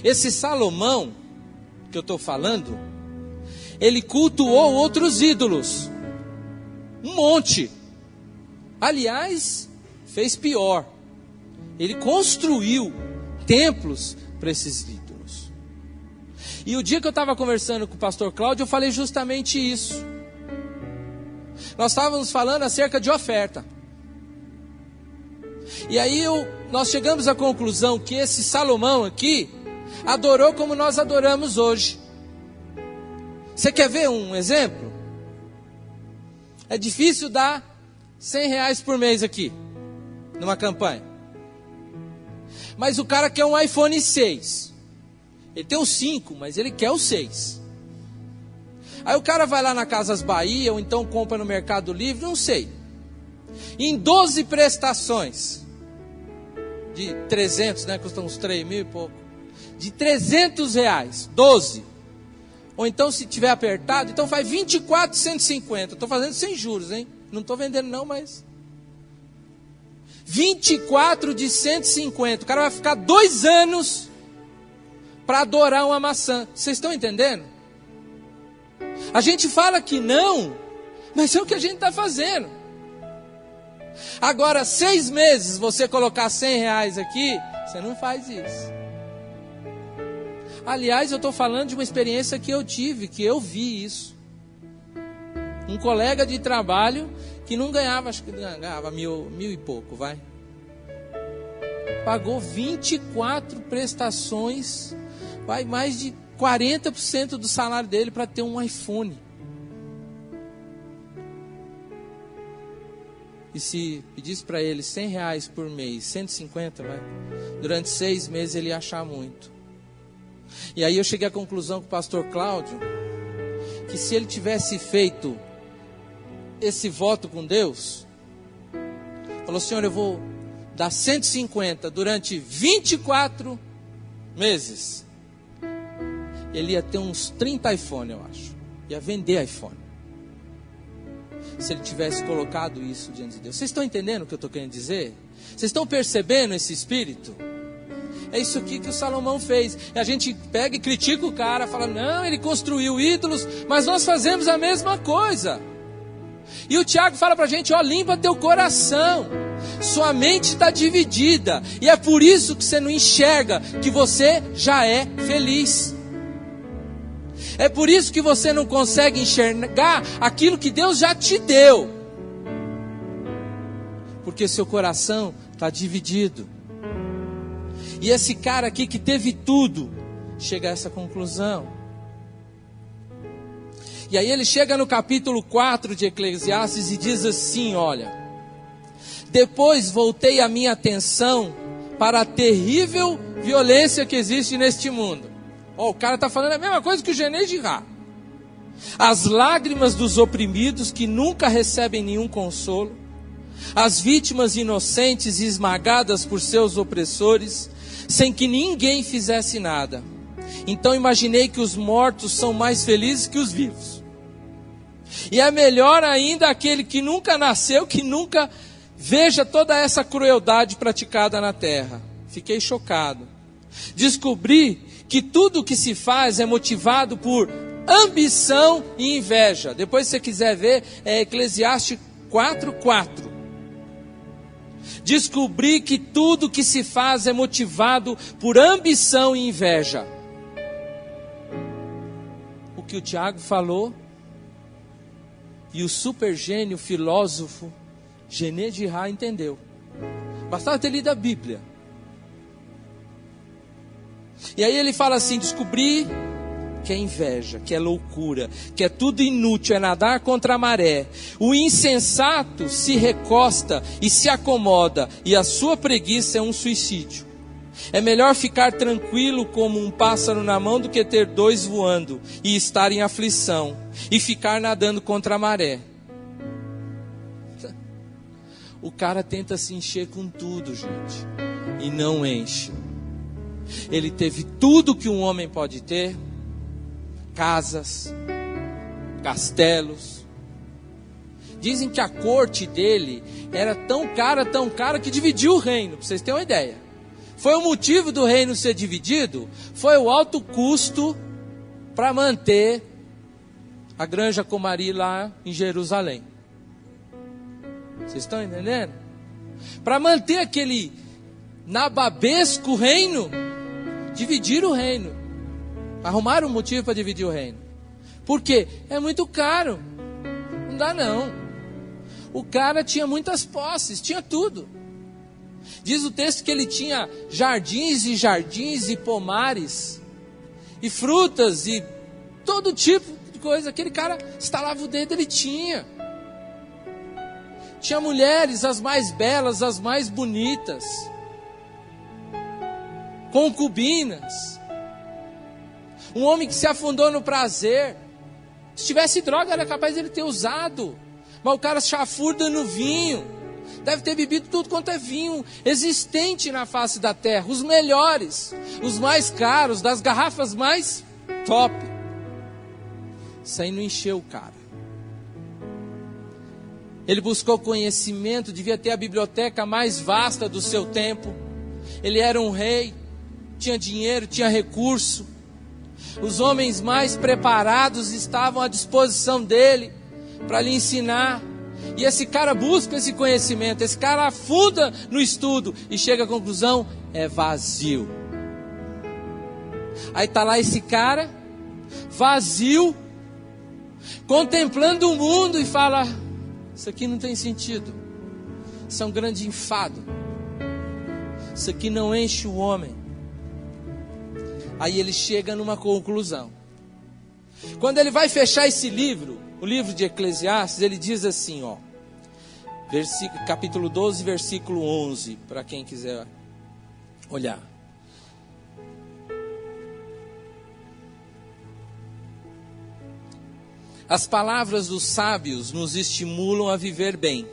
Esse Salomão que eu estou falando, ele cultuou outros ídolos, um monte. Aliás, fez pior, ele construiu templos para esses ídolos. E o dia que eu estava conversando com o pastor Cláudio, eu falei justamente isso. Nós estávamos falando acerca de oferta. E aí nós chegamos à conclusão que esse Salomão aqui adorou como nós adoramos hoje. Você quer ver um exemplo? É difícil dar R$100 por mês aqui, numa campanha. Mas o cara quer um iPhone 6. Ele tem o 5, mas ele quer o 6. Aí o cara vai lá na Casas Bahia, ou então compra no Mercado Livre, não sei. Em 12 prestações, de 300, né, custam uns 3 mil e pouco. De R$300, 12. Ou então se tiver apertado, então faz 24,150. Estou fazendo sem juros, hein? Não estou vendendo não, mas... 24 de 150. O cara vai ficar 2 anos para adorar uma maçã. Vocês estão entendendo? A gente fala que não, mas é o que a gente está fazendo. Agora, 6 meses você colocar R$100 aqui, você não faz isso. Aliás, eu estou falando de uma experiência que eu tive, que eu vi isso. Um colega de trabalho que não ganhava, acho que ganhava mil e pouco, vai. Pagou 24 prestações, vai, mais de 40% do salário dele para ter um iPhone. E se pedisse para ele R$100 por mês, 150, vai, durante 6 meses ele ia achar muito. E aí eu cheguei à conclusão com o pastor Cláudio, que se ele tivesse feito esse voto com Deus, falou: Senhor, eu vou dar 150 durante 24 meses, ele ia ter uns 30 iPhone, eu acho, ia vender iPhone, se ele tivesse colocado isso diante de Deus. Vocês estão entendendo o que eu estou querendo dizer? Vocês estão percebendo esse espírito? É isso aqui que o Salomão fez. E a gente pega e critica o cara, fala: não, ele construiu ídolos, mas nós fazemos a mesma coisa. E o Tiago fala para a gente: ó, limpa teu coração, sua mente está dividida, e é por isso que você não enxerga que você já é feliz. É por isso que você não consegue enxergar aquilo que Deus já te deu, porque seu coração está dividido. E esse cara aqui que teve tudo, chega a essa conclusão. E aí ele chega no capítulo 4 de Eclesiastes e diz assim: olha, depois voltei a minha atenção para a terrível violência que existe neste mundo. O cara está falando a mesma coisa que o Genê Girard. As lágrimas dos oprimidos que nunca recebem nenhum consolo, as vítimas inocentes esmagadas por seus opressores, sem que ninguém fizesse nada. Então imaginei que os mortos são mais felizes que os vivos. E é melhor ainda aquele que nunca nasceu, que nunca veja toda essa crueldade praticada na terra. Fiquei chocado. Descobri que tudo o que se faz é motivado por ambição e inveja. Depois, se você quiser ver, é Eclesiastes 4:4. Descobri que tudo que se faz é motivado por ambição e inveja. O que o Tiago falou, e o super gênio filósofo Genê Girard entendeu. Bastava ter lido a Bíblia. E aí ele fala assim: descobri que é inveja, que é loucura, que é tudo inútil, é nadar contra a maré. O insensato se recosta e se acomoda, e a sua preguiça é um suicídio. É melhor ficar tranquilo como um pássaro na mão do que ter 2 voando e estar em aflição e ficar nadando contra a maré. O cara tenta se encher com tudo, gente, e não enche. Ele teve tudo que um homem pode ter: casas, castelos. Dizem que a corte dele era tão cara que dividiu o reino, para vocês terem uma ideia. Foi o motivo do reino ser dividido, foi o alto custo para manter a Granja Comari lá em Jerusalém. Vocês estão entendendo? Para manter aquele nababesco reino, dividiram o reino. Arrumaram um motivo para dividir o reino. Por quê? É muito caro. Não dá não. O cara tinha muitas posses, tinha tudo. Diz o texto que ele tinha jardins e pomares, e frutas, e todo tipo de coisa. Aquele cara estalava o dedo, ele tinha. Tinha mulheres, as mais belas, as mais bonitas, concubinas. Um homem que se afundou no prazer. Se tivesse droga, era capaz de ele ter usado. Mas o cara chafurda no vinho. Deve ter bebido tudo quanto é vinho existente na face da terra. Os melhores, os mais caros, das garrafas mais top. Isso aí não encheu o cara. Ele buscou conhecimento, devia ter a biblioteca mais vasta do seu tempo. Ele era um rei, tinha dinheiro, tinha recurso. Os homens mais preparados estavam à disposição dele para lhe ensinar. E esse cara busca esse conhecimento, esse cara afunda no estudo e chega à conclusão: é vazio. Aí está lá esse cara, vazio, contemplando o mundo e fala: Isso aqui não tem sentido. Isso é um grande enfado. Isso aqui não enche o homem. Aí ele chega numa conclusão. Quando ele vai fechar esse livro, o livro de Eclesiastes, ele diz assim, ó, capítulo 12, versículo 11, para quem quiser olhar. As palavras dos sábios nos estimulam a viver bem.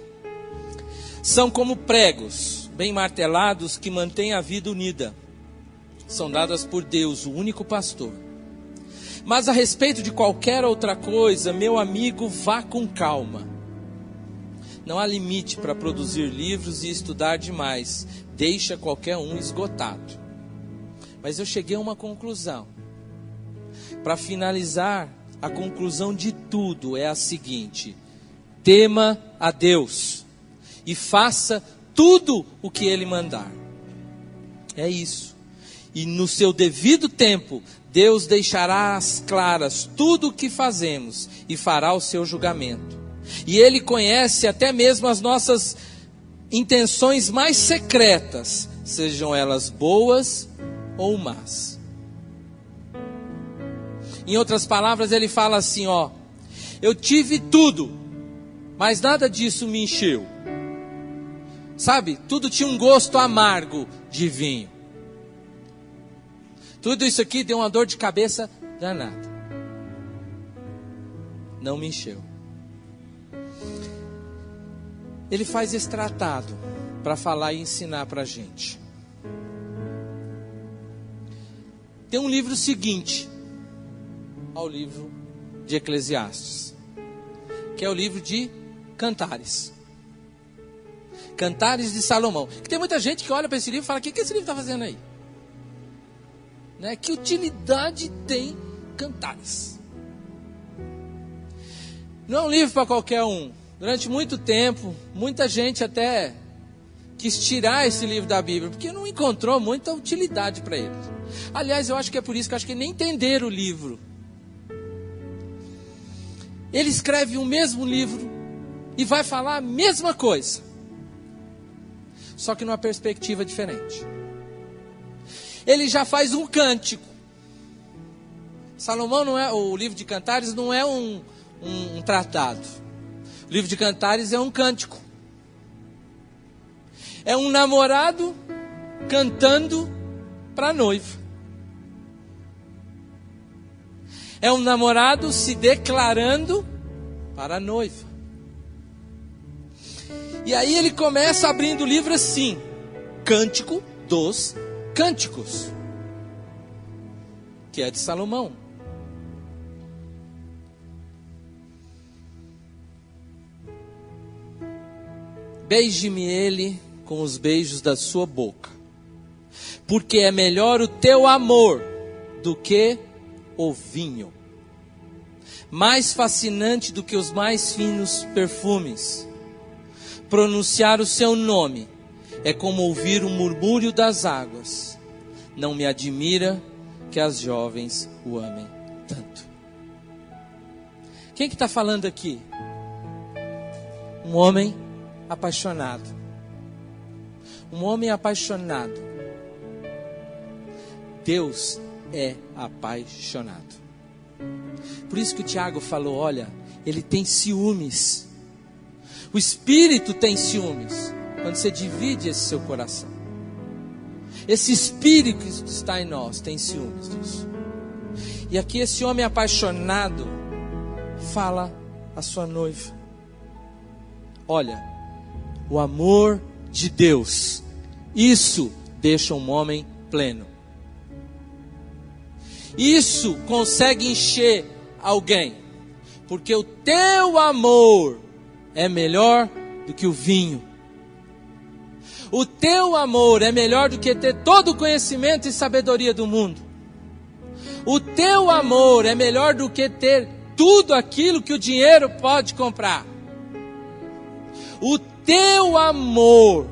São como pregos, bem martelados, que mantêm a vida unida. São dadas por Deus, o único pastor. Mas a respeito de qualquer outra coisa, meu amigo, vá com calma. Não há limite para produzir livros e estudar demais. Deixa qualquer um esgotado. Mas eu cheguei a uma conclusão. Para finalizar, a conclusão de tudo é a seguinte: tema a Deus e faça tudo o que Ele mandar. É isso. E no seu devido tempo, Deus deixará às claras tudo o que fazemos e fará o seu julgamento. E Ele conhece até mesmo as nossas intenções mais secretas, sejam elas boas ou más. Em outras palavras, Ele fala assim, ó: eu tive tudo, mas nada disso me encheu. Sabe, tudo tinha um gosto amargo de vinho. Tudo isso aqui deu uma dor de cabeça danada. Não me encheu. Ele faz esse tratado para falar e ensinar para a gente. Tem um livro seguinte ao livro de Eclesiastes, que é o livro de Cantares. Cantares de Salomão. Que tem muita gente que olha para esse livro e fala: o que esse livro está fazendo aí? Né? Que utilidade tem Cantares? Não é um livro para qualquer um. Durante muito tempo, muita gente até quis tirar esse livro da Bíblia, porque não encontrou muita utilidade para ele. Aliás, eu acho que é por isso que eu acho que nem entenderam o livro. Ele escreve o mesmo livro e vai falar a mesma coisa, só que numa perspectiva diferente. Ele já faz um cântico. Salomão não é, o livro de Cantares não é um tratado. O livro de Cantares é um cântico. É um namorado cantando para a noiva. É um namorado se declarando para a noiva. E aí ele começa abrindo o livro assim: Cântico dos Cânticos, que é de Salomão. Beije-me ele com os beijos da sua boca, porque é melhor o teu amor do que o vinho, mais fascinante do que os mais finos perfumes. Pronunciar o seu nome é como ouvir o murmúrio das águas. Não me admira que as jovens o amem tanto. Quem que está falando aqui? Um homem apaixonado. Um homem apaixonado. Deus é apaixonado. Por isso que o Tiago falou, olha, ele tem ciúmes. O Espírito tem ciúmes. Quando você divide esse seu coração. Esse Espírito que está em nós tem ciúmes disso. E aqui esse homem apaixonado fala à sua noiva: olha, o amor de Deus, isso deixa um homem pleno. Isso consegue encher alguém. Porque o teu amor é melhor do que o vinho. O teu amor é melhor do que ter todo o conhecimento e sabedoria do mundo. O teu amor é melhor do que ter tudo aquilo que o dinheiro pode comprar. O teu amor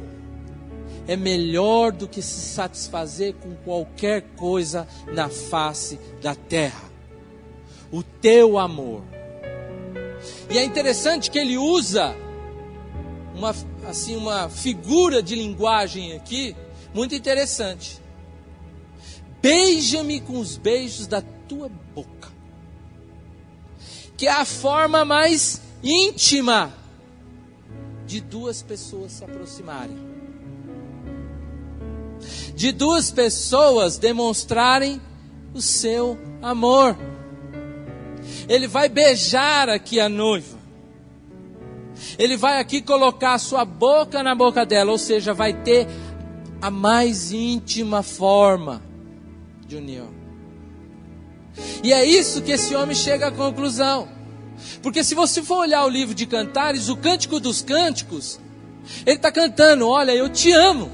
é melhor do que se satisfazer com qualquer coisa na face da terra. O teu amor. E é interessante que ele usa uma figura de linguagem aqui muito interessante. Beija-me com os beijos da tua boca, que é a forma mais íntima de duas pessoas se aproximarem, de duas pessoas demonstrarem o seu amor. Ele vai beijar aqui a noiva, ele vai aqui colocar a sua boca na boca dela, ou seja, vai ter a mais íntima forma de união. E é isso que esse homem chega à conclusão. Porque se você for olhar o livro de Cantares, o Cântico dos Cânticos, ele está cantando: olha, eu te amo,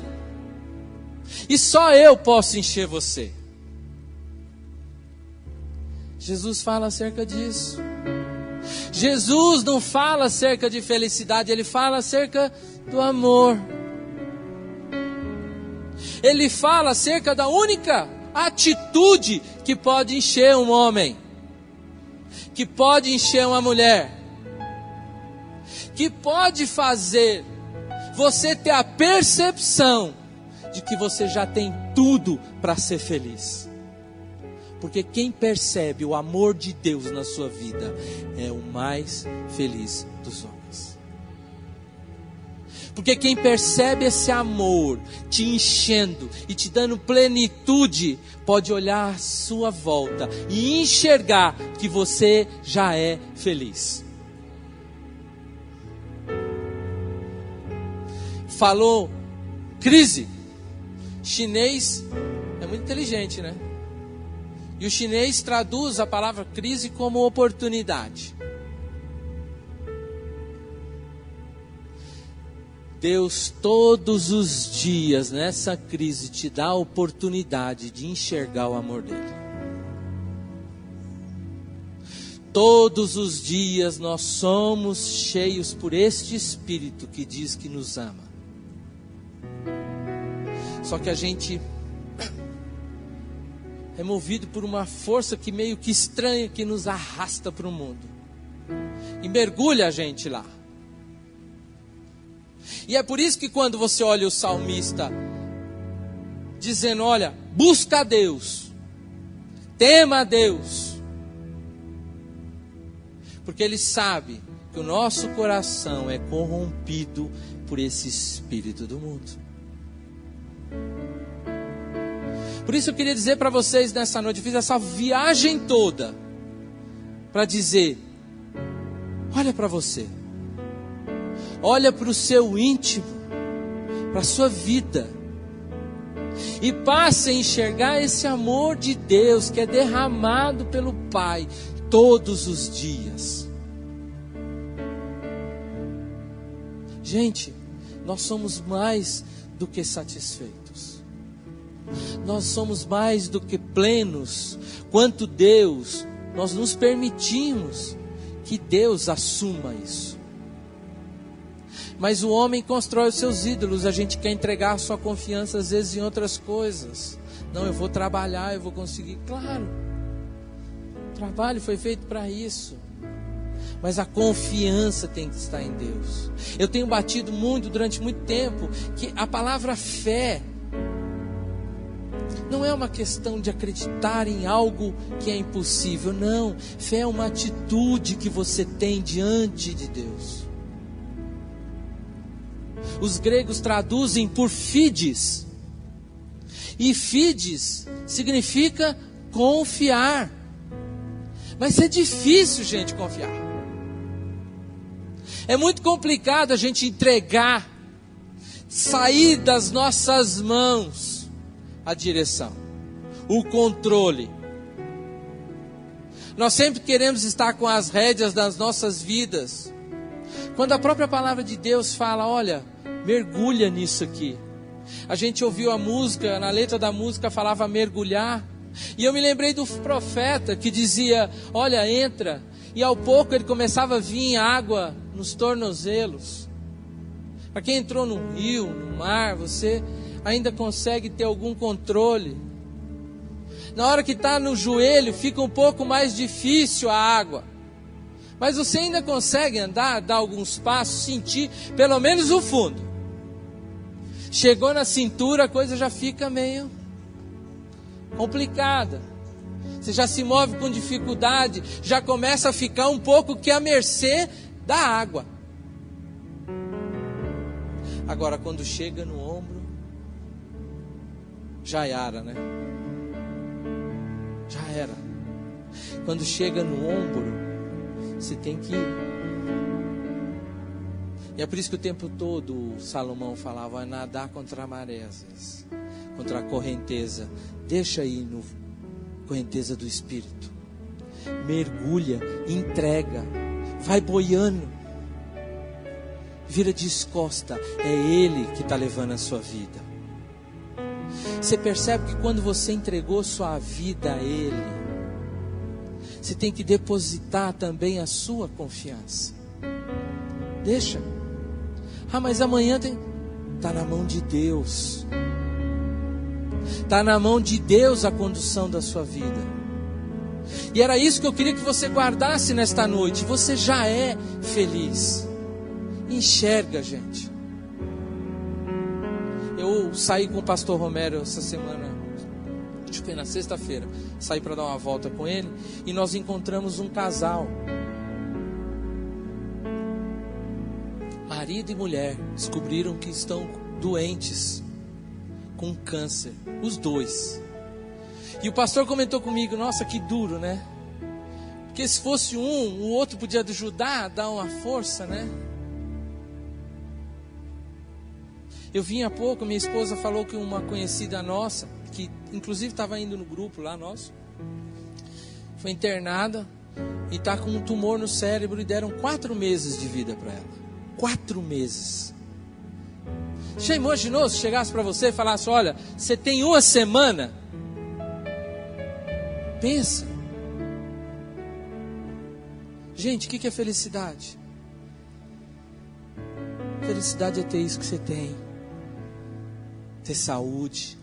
e só eu posso encher você. Jesus fala acerca disso. Jesus não fala acerca de felicidade, ele fala acerca do amor. Ele fala acerca da única atitude que pode encher um homem, que pode encher uma mulher, que pode fazer você ter a percepção de que você já tem tudo para ser feliz. Porque quem percebe o amor de Deus na sua vida é o mais feliz dos homens. Porque quem percebe esse amor te enchendo e te dando plenitude, pode olhar à sua volta e enxergar que você já é feliz. Falou crise. Chinês é muito inteligente, né? E o chinês traduz a palavra crise como oportunidade. Deus todos os dias nessa crise te dá a oportunidade de enxergar o amor dele. Todos os dias nós somos cheios por este Espírito que diz que nos ama. Só que a gente é movido por uma força que meio que estranha, que nos arrasta para o mundo e mergulha a gente lá. E é por isso que quando você olha o salmista dizendo: olha, busca a Deus, tema a Deus, porque ele sabe que o nosso coração é corrompido por esse espírito do mundo. Por isso eu queria dizer para vocês nessa noite, eu fiz essa viagem toda para dizer: olha para você, olha para o seu íntimo, para a sua vida, e passe a enxergar esse amor de Deus que é derramado pelo Pai todos os dias. Gente, nós somos mais do que satisfeitos. Nós somos mais do que plenos. Quanto Deus, nós nos permitimos que Deus assuma isso. Mas o homem constrói os seus ídolos. A gente quer entregar a sua confiança às vezes em outras coisas. Não, eu vou trabalhar, eu vou conseguir. Claro, o trabalho foi feito para isso. Mas a confiança tem que estar em Deus. Eu tenho batido muito, durante muito tempo, que a palavra fé não é uma questão de acreditar em algo que é impossível. Não, fé é uma atitude que você tem diante de Deus. Os gregos traduzem por fides. E fides significa confiar. Mas é difícil, gente, confiar. É muito complicado a gente entregar, sair das nossas mãos a direção, o controle. Nós sempre queremos estar com as rédeas das nossas vidas, quando a própria palavra de Deus fala: olha, mergulha nisso aqui. A gente ouviu a música, na letra da música falava mergulhar, e eu me lembrei do profeta que dizia: olha, entra, e ao pouco ele começava a vir água nos tornozelos. Para quem entrou no rio, no mar, você ainda consegue ter algum controle. Na hora que está no joelho, fica um pouco mais difícil a água. Mas você ainda consegue andar, dar alguns passos, sentir pelo menos o fundo. Chegou na cintura, a coisa já fica meio complicada. Você já se move com dificuldade, já começa a ficar um pouco que à mercê da água. Agora, quando chega no ombro, já era, né? Já era. Quando chega no ombro, você tem que ir. E é por isso que o tempo todo Salomão falava: nadar contra a maré, às vezes, contra a correnteza. Deixa ir no correnteza do Espírito. Mergulha, entrega, vai boiando, vira de costa. É Ele que está levando a sua vida. Você percebe que quando você entregou sua vida a Ele, você tem que depositar também a sua confiança. Deixa. Mas amanhã tem... Está na mão de Deus. Está na mão de Deus a condução da sua vida. E era isso que eu queria que você guardasse nesta noite. Você já é feliz. Enxerga, gente. Eu saí com o pastor Romero essa semana, acho que foi na sexta-feira. Saí para dar uma volta com ele e nós encontramos um casal, marido e mulher. Descobriram que estão doentes com câncer, os dois. E o pastor comentou comigo: nossa, que duro, né? Porque se fosse um, o outro podia ajudar, dar uma força, né? Eu vim há pouco, minha esposa falou que uma conhecida nossa, que inclusive estava indo no grupo lá nosso, foi internada e está com um tumor no cérebro e deram 4 meses de vida para ela. 4 meses. Já imaginou se chegasse para você e falasse: olha, você tem 1 semana? Pensa. Gente, o que é felicidade? Felicidade é ter isso que você tem. Ter saúde,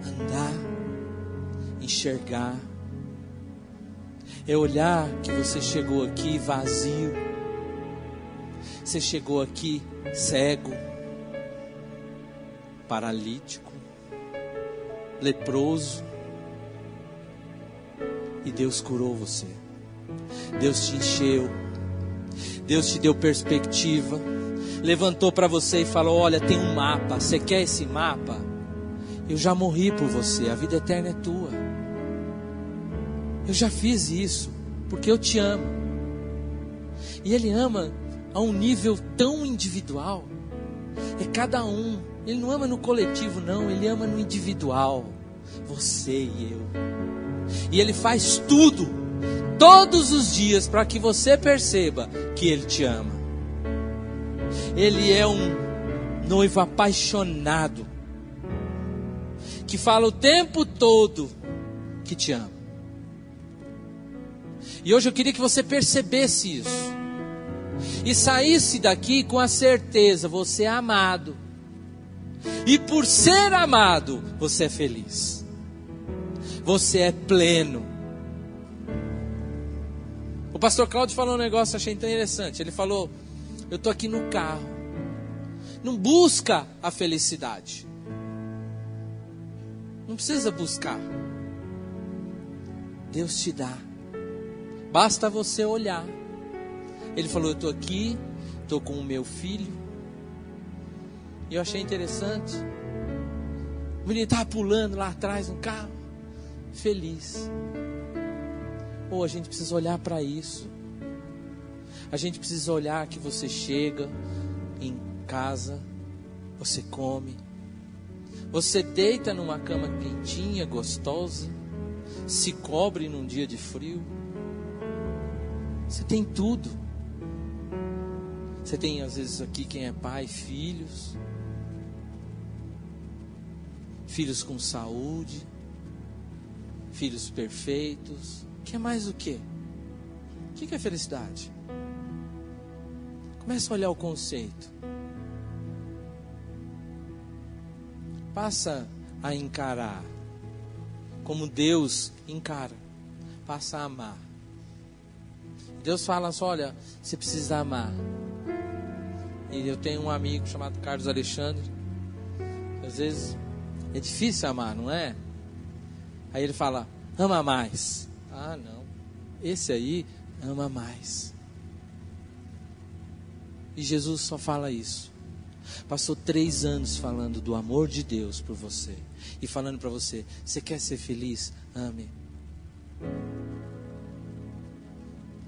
andar, enxergar, é olhar que você chegou aqui vazio, você chegou aqui cego, paralítico, leproso, e Deus curou você, Deus te encheu, Deus te deu perspectiva, levantou para você e falou: olha, tem um mapa, você quer esse mapa? Eu já morri por você, a vida eterna é tua. Eu já fiz isso, porque eu te amo. E Ele ama a um nível tão individual. É cada um. Ele não ama no coletivo, não. Ele ama no individual. Você e eu. E Ele faz tudo, todos os dias, para que você perceba que Ele te ama. Ele é um noivo apaixonado, que fala o tempo todo que te ama. E hoje eu queria que você percebesse isso e saísse daqui com a certeza: você é amado, e por ser amado, você é feliz, você é pleno. O pastor Cláudio falou um negócio que eu achei interessante. Ele falou: eu estou aqui no carro. Não busca a felicidade. Não precisa buscar. Deus te dá. Basta você olhar. Ele falou: eu estou aqui, estou com o meu filho. E eu achei interessante. O menino estava pulando lá atrás no carro, feliz. A gente precisa olhar para isso. A gente precisa olhar que você chega em casa, você come, você deita numa cama quentinha, gostosa, se cobre num dia de frio. Você tem tudo. Você tem, às vezes, aqui quem é pai, filhos com saúde, filhos perfeitos. Quer mais o quê? O que é felicidade? Começa a olhar o conceito. Passa a encarar como Deus encara. Passa a amar Deus fala assim, olha, você precisa amar. E eu tenho um amigo chamado Carlos Alexandre. Às vezes é difícil amar, não é? Aí ele fala, ama mais. Ah, não. Esse aí ama mais. E Jesus só fala isso. Passou 3 anos falando do amor de Deus por você. E falando para você, você quer ser feliz? Ame.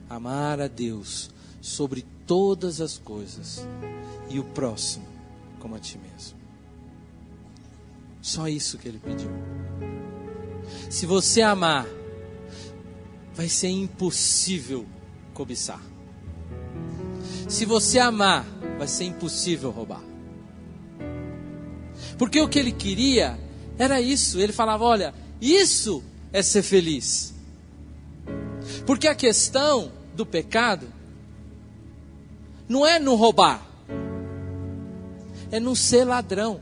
Amar a Deus sobre todas as coisas. E o próximo como a ti mesmo. Só isso que ele pediu. Se você amar, vai ser impossível cobiçar. Se você amar, vai ser impossível roubar. Porque o que ele queria era isso. Ele falava, olha, isso é ser feliz. Porque a questão do pecado não é no roubar, é no ser ladrão.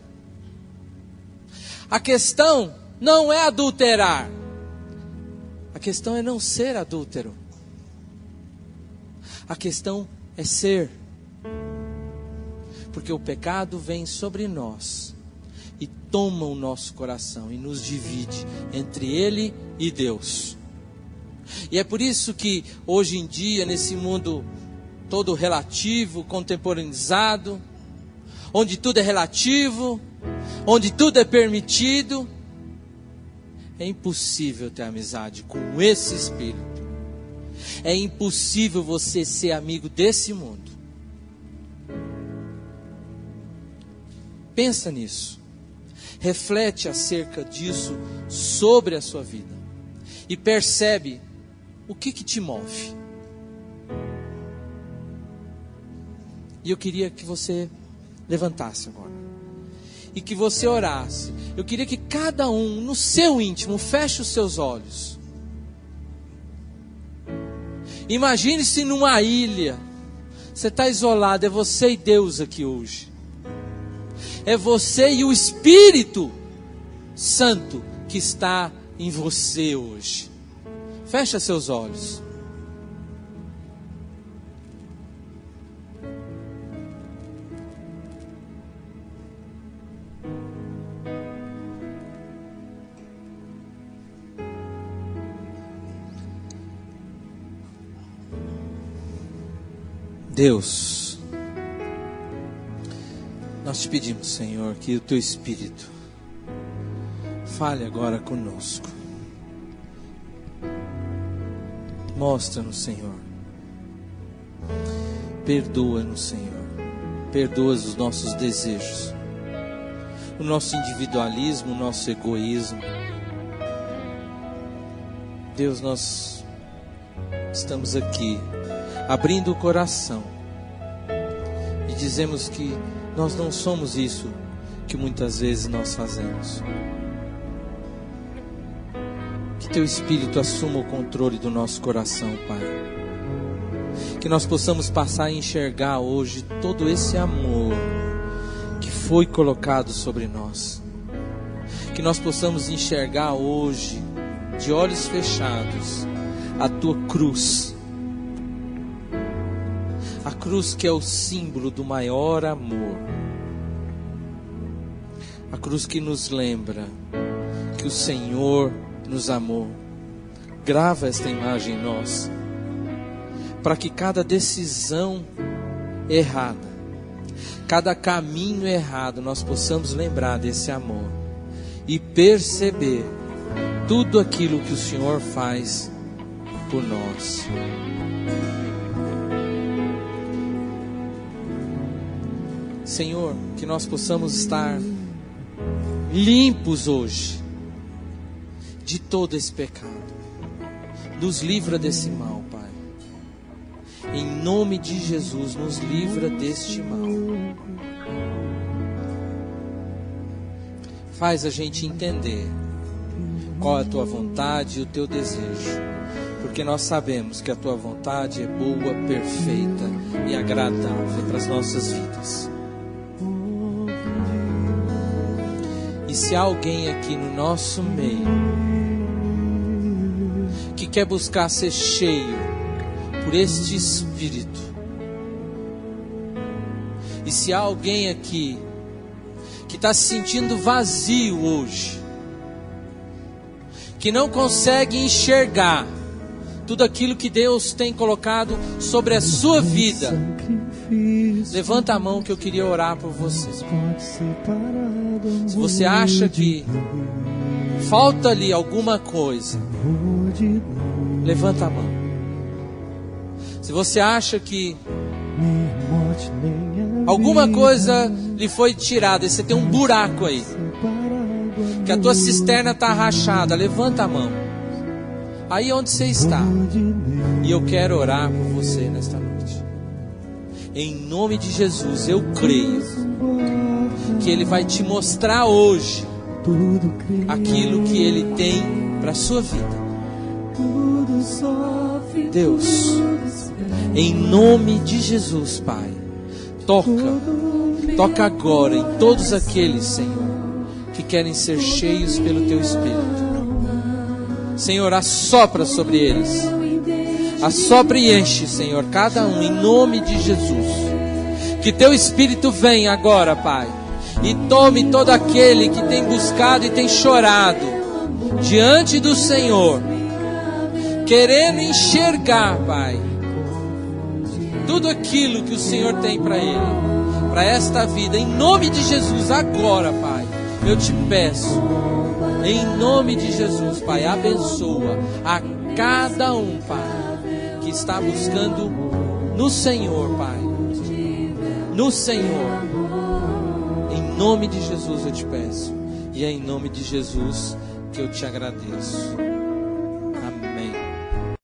A questão não é adulterar, a questão é não ser adúltero. A questão é ser. Porque o pecado vem sobre nós e toma o nosso coração e nos divide entre Ele e Deus. E é por isso que hoje em dia, nesse mundo todo relativo, contemporaneizado, onde tudo é relativo, onde tudo é permitido, é impossível ter amizade com esse espírito. É impossível você ser amigo desse mundo. Pensa nisso. Reflete acerca disso sobre a sua vida. E percebe o que te move. E eu queria que você levantasse agora. E que você orasse. Eu queria que cada um, no seu íntimo, feche os seus olhos. Imagine-se numa ilha. Você está isolado, é você e Deus aqui hoje. É você e o Espírito Santo que está em você hoje. Fecha seus olhos. Deus, nós te pedimos, Senhor, que o Teu Espírito fale agora conosco. Mostra-nos, Senhor. Perdoa-nos, Senhor. Perdoa os nossos desejos, o nosso individualismo, o nosso egoísmo. Deus, nós estamos aqui abrindo o coração e dizemos que nós não somos isso que muitas vezes nós fazemos. Que Teu Espírito assuma o controle do nosso coração, Pai. Que nós possamos passar a enxergar hoje todo esse amor que foi colocado sobre nós. Que nós possamos enxergar hoje, de olhos fechados, a Tua cruz. A cruz que é o símbolo do maior amor. A cruz que nos lembra que o Senhor nos amou. Grava esta imagem em nós, para que cada decisão errada, cada caminho errado, nós possamos lembrar desse amor e perceber tudo aquilo que o Senhor faz por nós. Senhor, que nós possamos estar limpos hoje de todo esse pecado. Nos livra desse mal, Pai. Em nome de Jesus, nos livra deste mal. Faz a gente entender qual é a Tua vontade e o Teu desejo. Porque nós sabemos que a Tua vontade é boa, perfeita e agradável para as nossas vidas. E se há alguém aqui no nosso meio que quer buscar ser cheio por este Espírito. E se há alguém aqui que está se sentindo vazio hoje, que não consegue enxergar tudo aquilo que Deus tem colocado sobre a sua vida, levanta a mão que eu queria orar por você. Se você acha que falta ali alguma coisa, levanta a mão. Se você acha que alguma coisa lhe foi tirada e você tem um buraco aí, que a tua cisterna está rachada, levanta a mão. Aí onde você está. E eu quero orar por você nesta noite. Em nome de Jesus, eu creio que Ele vai te mostrar hoje aquilo que Ele tem para a sua vida. Deus, em nome de Jesus, Pai, toca agora em todos aqueles, Senhor, que querem ser cheios pelo Teu Espírito. Senhor, assopra sobre eles, assopra e enche, Senhor, cada um, em nome de Jesus. Que Teu Espírito venha agora, Pai, e tome todo aquele que tem buscado e tem chorado diante do Senhor, querendo enxergar, Pai, tudo aquilo que o Senhor tem para ele, para esta vida. Em nome de Jesus, agora, Pai, eu te peço, em nome de Jesus, Pai, abençoa a cada um, Pai, que está buscando no Senhor, Pai, no Senhor. Em nome de Jesus eu te peço, e é em nome de Jesus que eu te agradeço.